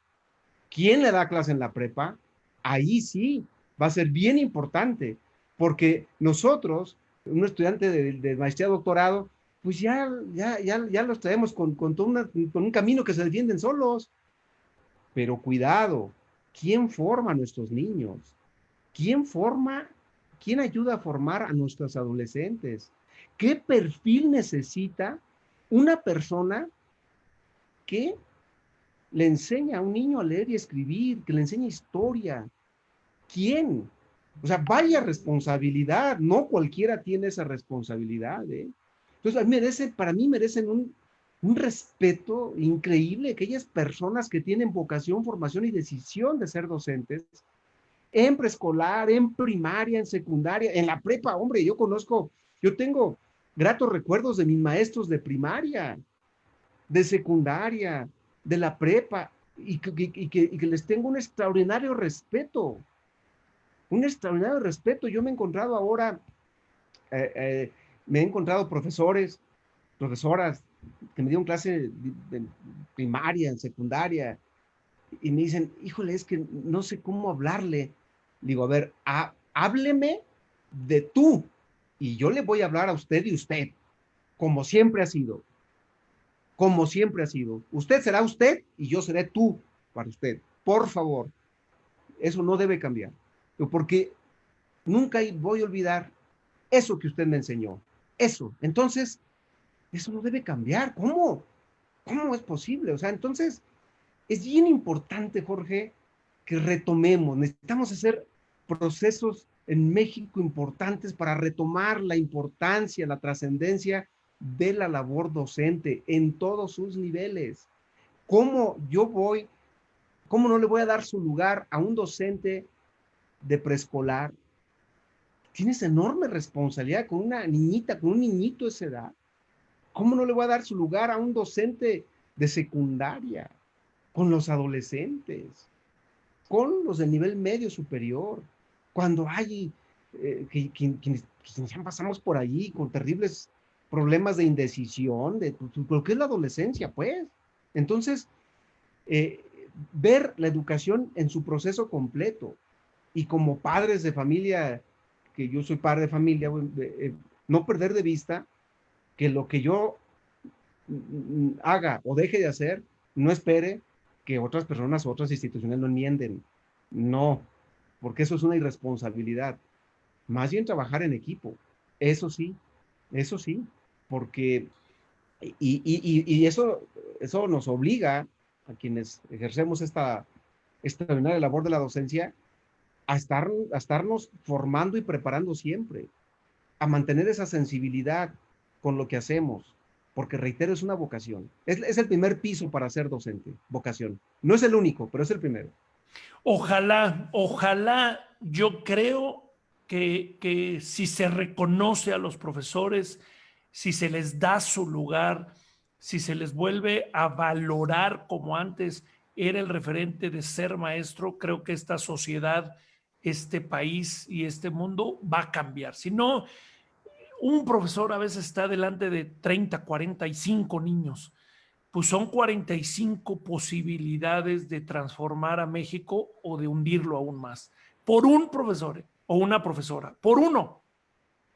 ¿Quién le da clase en la prepa? Ahí sí, va a ser bien importante, porque nosotros, un estudiante de maestría doctorado, pues ya los traemos con un camino que se defienden solos. Pero cuidado, ¿quién forma a nuestros niños? ¿Quién forma, quién ayuda a formar a nuestros adolescentes? ¿Qué perfil necesita una persona que le enseña a un niño a leer y escribir, que le enseña historia? ¿Quién? O sea, vaya responsabilidad, no cualquiera tiene esa responsabilidad, ¿eh? Entonces, para mí merecen un respeto increíble aquellas personas que tienen vocación, formación y decisión de ser docentes en preescolar, en primaria, en secundaria, en la prepa. Hombre, yo tengo gratos recuerdos de mis maestros de primaria, de secundaria, de la prepa, y que les tengo un extraordinario respeto. Yo me he encontrado ahora, eh, eh, me he encontrado profesoras que me dieron clase de primaria, en secundaria, y me dicen, híjole, es que no sé cómo hablarle. Digo, a ver, hábleme de tú, y yo le voy a hablar a usted y usted, como siempre ha sido, como siempre ha sido. Usted será usted y yo seré tú para usted. Por favor, eso no debe cambiar, porque nunca voy a olvidar eso que usted me enseñó. Eso. Entonces, eso no debe cambiar. ¿Cómo? ¿Cómo es posible? O sea, entonces, es bien importante, Jorge, que retomemos. Necesitamos hacer procesos en México importantes para retomar la importancia, la trascendencia de la labor docente en todos sus niveles. ¿Cómo cómo no le voy a dar su lugar a un docente de preescolar? Tienes enorme responsabilidad con una niñita, con un niñito de esa edad. ¿Cómo no le voy a dar su lugar a un docente de secundaria, con los adolescentes, con los del nivel medio superior? Cuando hay quienes ya pasamos por allí con terribles problemas de indecisión, ¿pero qué es la adolescencia, pues? Entonces, eh, ver la educación en su proceso completo y como padres de familia, que yo soy padre de familia, no perder de vista que lo que yo haga o deje de hacer, no espere que otras personas o otras instituciones lo enmienden. No, porque eso es una irresponsabilidad. Más bien trabajar en equipo. Eso sí, porque, y eso nos obliga a quienes ejercemos esta extraordinaria labor de la docencia a estarnos formando y preparando siempre, a mantener esa sensibilidad con lo que hacemos, porque reitero, es una vocación. Es el primer piso para ser docente, vocación. No es el único, pero es el primero. Ojalá, yo creo que si se reconoce a los profesores, si se les da su lugar, si se les vuelve a valorar como antes era el referente de ser maestro, creo que esta sociedad, este país y este mundo va a cambiar. Si no, un profesor a veces está delante de 30, 45 niños, pues son 45 posibilidades de transformar a México o de hundirlo aún más. Por un profesor, ¿eh? o una profesora, por uno,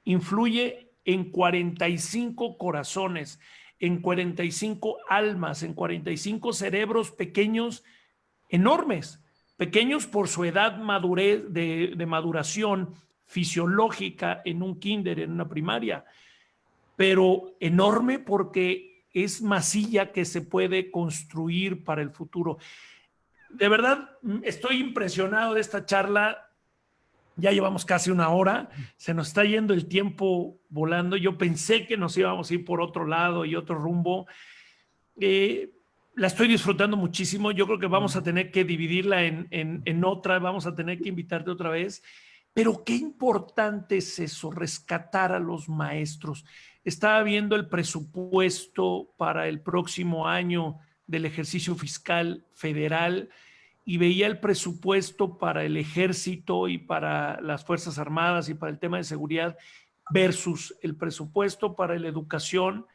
influye en 45 corazones, en 45 almas, en 45 cerebros pequeños, enormes, pequeños por su edad madurez, de maduración fisiológica en un kinder, en una primaria, pero enorme porque es masilla que se puede construir para el futuro. De verdad, estoy impresionado de esta charla. Ya llevamos casi una hora, se nos está yendo el tiempo volando. Yo pensé que nos íbamos a ir por otro lado y otro rumbo. La estoy disfrutando muchísimo. Yo creo que vamos a tener que dividirla en otra, vamos a tener que invitarte otra vez. Pero qué importante es eso, rescatar a los maestros. Estaba viendo el presupuesto para el próximo año del ejercicio fiscal federal y veía el presupuesto para el ejército y para las Fuerzas Armadas y para el tema de seguridad versus el presupuesto para la educación.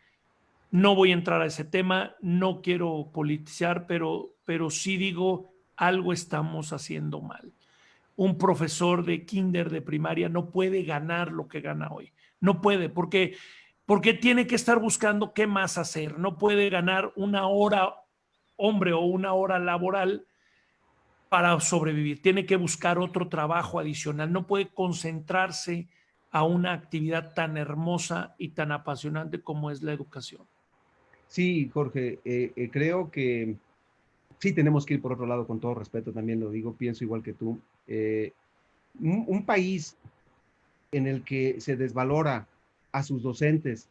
No voy a entrar a ese tema, no quiero politizar, pero sí digo, algo estamos haciendo mal. Un profesor de kinder, de primaria, no puede ganar lo que gana hoy. No puede, porque tiene que estar buscando qué más hacer. No puede ganar una hora hombre o una hora laboral para sobrevivir. Tiene que buscar otro trabajo adicional. No puede concentrarse a una actividad tan hermosa y tan apasionante como es la educación. Sí, Jorge, creo que sí tenemos que ir por otro lado, con todo respeto, también lo digo, pienso igual que tú. Un país en el que se desvalora a sus docentes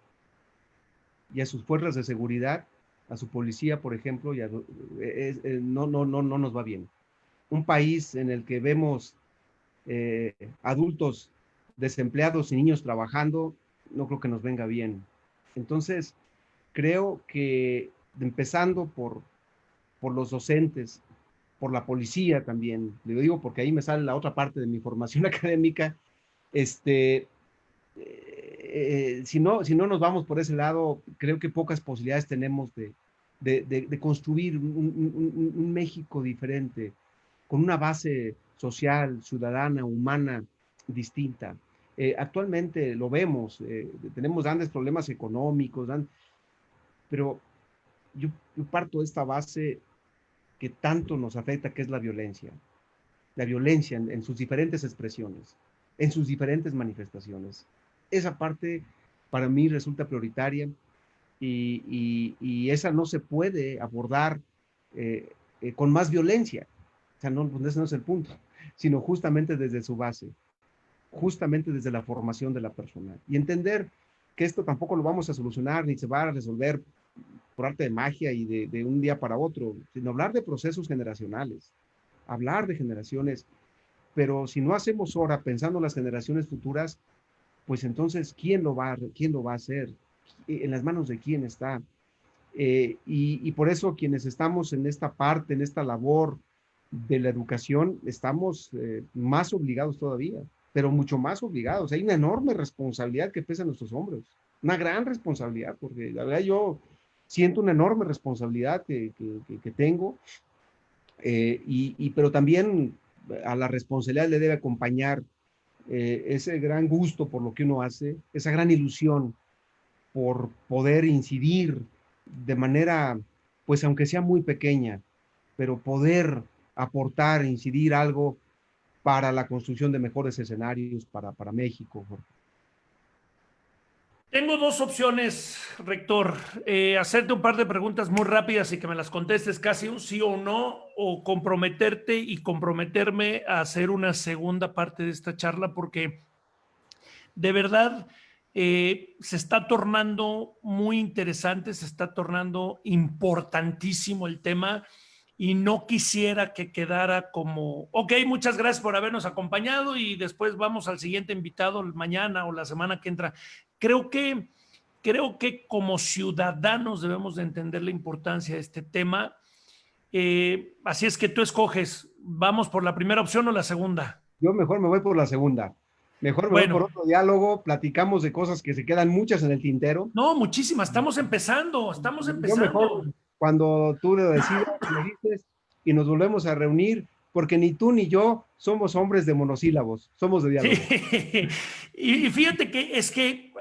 y a sus fuerzas de seguridad, a su policía, por ejemplo, no nos va bien. Un país en el que vemos adultos desempleados y niños trabajando, no creo que nos venga bien. Entonces, creo que empezando por los docentes, por la policía también, le digo porque ahí me sale la otra parte de mi formación académica, si no nos vamos por ese lado, creo que pocas posibilidades tenemos de construir un México diferente, con una base social, ciudadana, humana, distinta. Actualmente lo vemos, tenemos grandes problemas económicos, pero yo parto de esta base que tanto nos afecta, que es la violencia en sus diferentes expresiones, en sus diferentes manifestaciones. Esa parte para mí resulta prioritaria y esa no se puede abordar con más violencia. O sea, no, ese no es el punto, sino justamente desde su base, justamente desde la formación de la persona. Y entender que esto tampoco lo vamos a solucionar ni se va a resolver por arte de magia y de un día para otro, sino hablar de procesos generacionales, hablar de generaciones, pero si no hacemos ahora pensando en las generaciones futuras, pues entonces, ¿quién lo va a hacer? ¿En las manos de quién está? Y por eso quienes estamos en esta parte, en esta labor de la educación, estamos más obligados todavía, pero mucho más obligados. Hay una enorme responsabilidad que pesa en nuestros hombros, una gran responsabilidad, porque la verdad yo siento una enorme responsabilidad que tengo, pero también a la responsabilidad le debe acompañar ese gran gusto por lo que uno hace, esa gran ilusión por poder incidir de manera, pues aunque sea muy pequeña, pero poder aportar, incidir algo para la construcción de mejores escenarios para México. Tengo dos opciones, rector. Hacerte un par de preguntas muy rápidas y que me las contestes casi un sí o no, o comprometerte y comprometerme a hacer una segunda parte de esta charla, porque de verdad se está tornando muy interesante, se está tornando importantísimo el tema y no quisiera que quedara como, ok, muchas gracias por habernos acompañado y después vamos al siguiente invitado mañana o la semana que entra. Creo que como ciudadanos debemos de entender la importancia de este tema. Así es que tú escoges, ¿vamos por la primera opción o la segunda? Yo mejor me voy por la segunda. Mejor me voy por otro diálogo, platicamos de cosas que se quedan muchas en el tintero. No, muchísimas, estamos empezando. Yo mejor, cuando tú lo decidas, me dices y nos volvemos a reunir porque ni tú ni yo somos hombres de monosílabos, somos de Sí. diálogo. Y fíjate que es que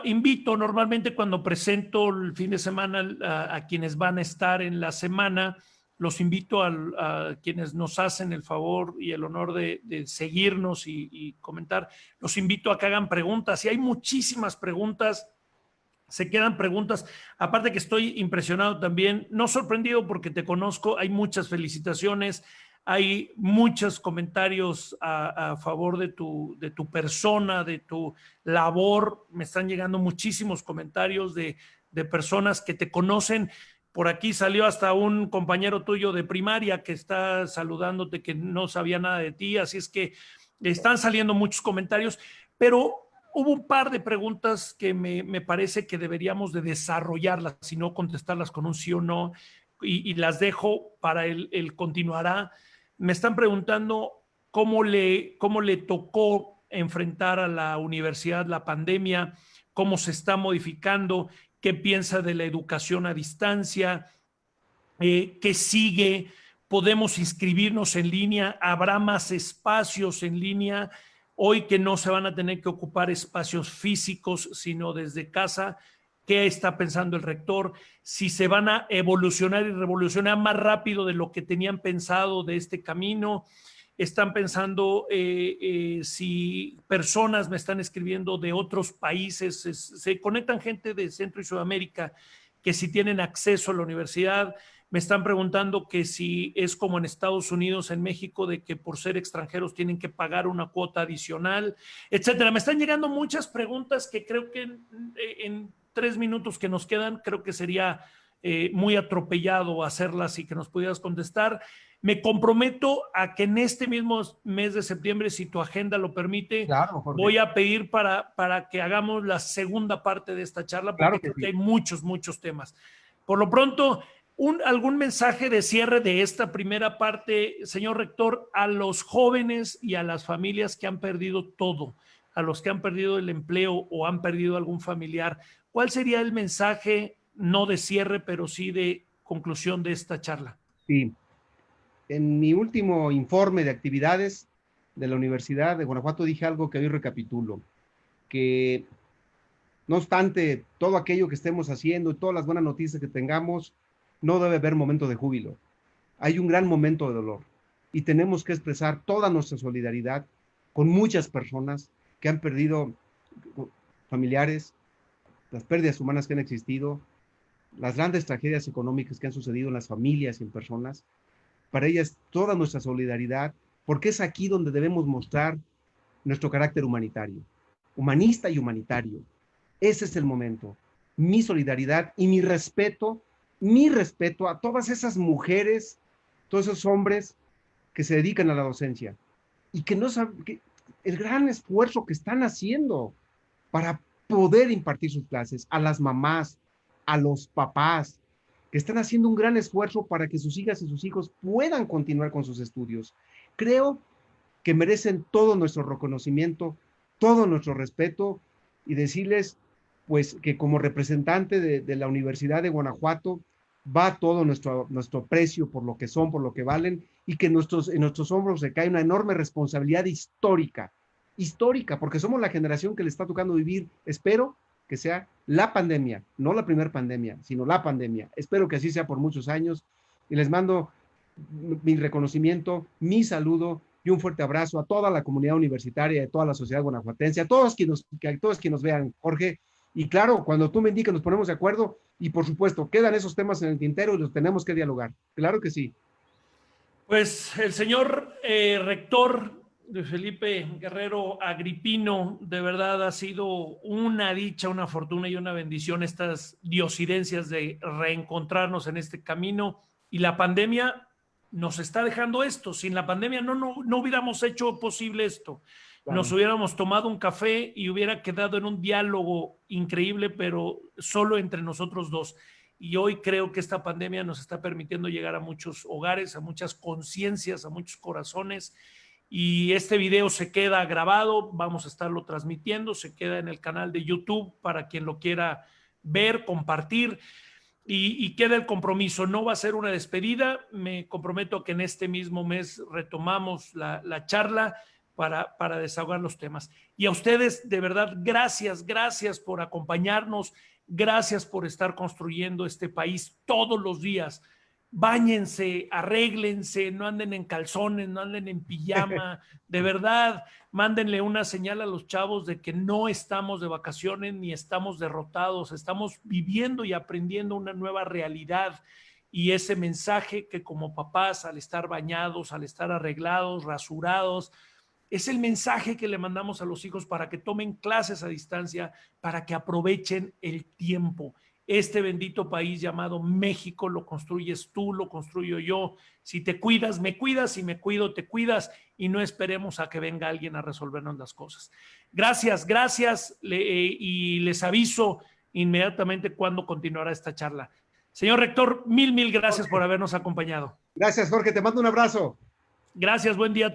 invito normalmente cuando presento el fin de semana a quienes van a estar en la semana, los invito a quienes nos hacen el favor y el honor de seguirnos y comentar, los invito a que hagan preguntas y hay muchísimas preguntas. Se quedan preguntas. Aparte que estoy impresionado también, no sorprendido porque te conozco, hay muchas felicitaciones, hay muchos comentarios a favor de tu persona, de tu labor. Me están llegando muchísimos comentarios de personas que te conocen. Por aquí salió hasta un compañero tuyo de primaria que está saludándote, que no sabía nada de ti. Así es que están saliendo muchos comentarios, pero hubo un par de preguntas que me parece que deberíamos de desarrollarlas, si no contestarlas con un sí o no, y las dejo para el continuará. Me están preguntando cómo le tocó enfrentar a la universidad la pandemia, cómo se está modificando, qué piensa de la educación a distancia, qué sigue, podemos inscribirnos en línea, habrá más espacios en línea, hoy que no se van a tener que ocupar espacios físicos, sino desde casa. ¿Qué está pensando el rector? Si se van a evolucionar y revolucionar más rápido de lo que tenían pensado de este camino. Están pensando si personas me están escribiendo de otros países, se conectan gente de Centro y Sudamérica que si tienen acceso a la universidad. Me están preguntando que si es como en Estados Unidos, en México, de que por ser extranjeros tienen que pagar una cuota adicional, etcétera. Me están llegando muchas preguntas que creo que en 3 minutos que nos quedan, creo que sería muy atropellado hacerlas y que nos pudieras contestar. Me comprometo a que en este mismo mes de septiembre, si tu agenda lo permite, Claro, Jorge. voy a pedir para que hagamos la segunda parte de esta charla, Claro porque que creo que sí. hay muchos temas. Por lo pronto, algún mensaje de cierre de esta primera parte, señor rector, a los jóvenes y a las familias que han perdido todo, a los que han perdido el empleo o han perdido algún familiar. ¿Cuál sería el mensaje, no de cierre, pero sí de conclusión de esta charla? Sí. En mi último informe de actividades de la Universidad de Guanajuato dije algo que hoy recapitulo, que no obstante todo aquello que estemos haciendo y todas las buenas noticias que tengamos, no debe haber momento de júbilo. Hay un gran momento de dolor y tenemos que expresar toda nuestra solidaridad con muchas personas que han perdido familiares, las pérdidas humanas que han existido, las grandes tragedias económicas que han sucedido en las familias y en personas. Para ellas toda nuestra solidaridad, porque es aquí donde debemos mostrar nuestro carácter humanitario, humanista y humanitario. Ese es el momento. Mi solidaridad y mi respeto a todas esas mujeres, todos esos hombres que se dedican a la docencia y que no saben que el gran esfuerzo que están haciendo para poder impartir sus clases, a las mamás, a los papás, que están haciendo un gran esfuerzo para que sus hijas y sus hijos puedan continuar con sus estudios. Creo que merecen todo nuestro reconocimiento, todo nuestro respeto y decirles, pues, que como representante de la Universidad de Guanajuato va todo nuestro precio por lo que son, por lo que valen, y que en nuestros hombros recae una enorme responsabilidad histórica, porque somos la generación que le está tocando vivir, espero que sea la pandemia, no la primera pandemia, sino la pandemia. Espero que así sea por muchos años y les mando mi reconocimiento, mi saludo y un fuerte abrazo a toda la comunidad universitaria, a toda la sociedad guanajuatense, a todos quienes nos vean, Jorge. Y claro, cuando tú me indiques, nos ponemos de acuerdo y por supuesto, quedan esos temas en el tintero y los tenemos que dialogar. Claro que sí. Pues el señor rector de Felipe Guerrero Agripino, de verdad ha sido una dicha, una fortuna y una bendición estas diosidencias de reencontrarnos en este camino, y la pandemia nos está dejando esto. Sin la pandemia no hubiéramos hecho posible esto. Nos Claro. hubiéramos tomado un café y hubiera quedado en un diálogo increíble, pero solo entre nosotros dos. Y hoy creo que esta pandemia nos está permitiendo llegar a muchos hogares, a muchas conciencias, a muchos corazones. Y este video se queda grabado, vamos a estarlo transmitiendo, se queda en el canal de YouTube para quien lo quiera ver, compartir. y queda el compromiso. No va a ser una despedida. Me comprometo a que en este mismo mes retomamos la charla para desahogar los temas. Y a ustedes, de verdad, gracias por acompañarnos, gracias por estar construyendo este país todos los días. Báñense, arréglense, no anden en calzones, no anden en pijama, de verdad, mándenle una señal a los chavos de que no estamos de vacaciones ni estamos derrotados, estamos viviendo y aprendiendo una nueva realidad, y ese mensaje que como papás, al estar bañados, al estar arreglados, rasurados, es el mensaje que le mandamos a los hijos para que tomen clases a distancia, para que aprovechen el tiempo. Este bendito país llamado México lo construyes tú, lo construyo yo. Si te cuidas, me cuidas. Si me cuido, te cuidas. Y no esperemos a que venga alguien a resolvernos las cosas. Gracias. Y les aviso inmediatamente cuándo continuará esta charla. Señor rector, mil gracias por habernos acompañado. Gracias, Jorge. Te mando un abrazo. Gracias, buen día.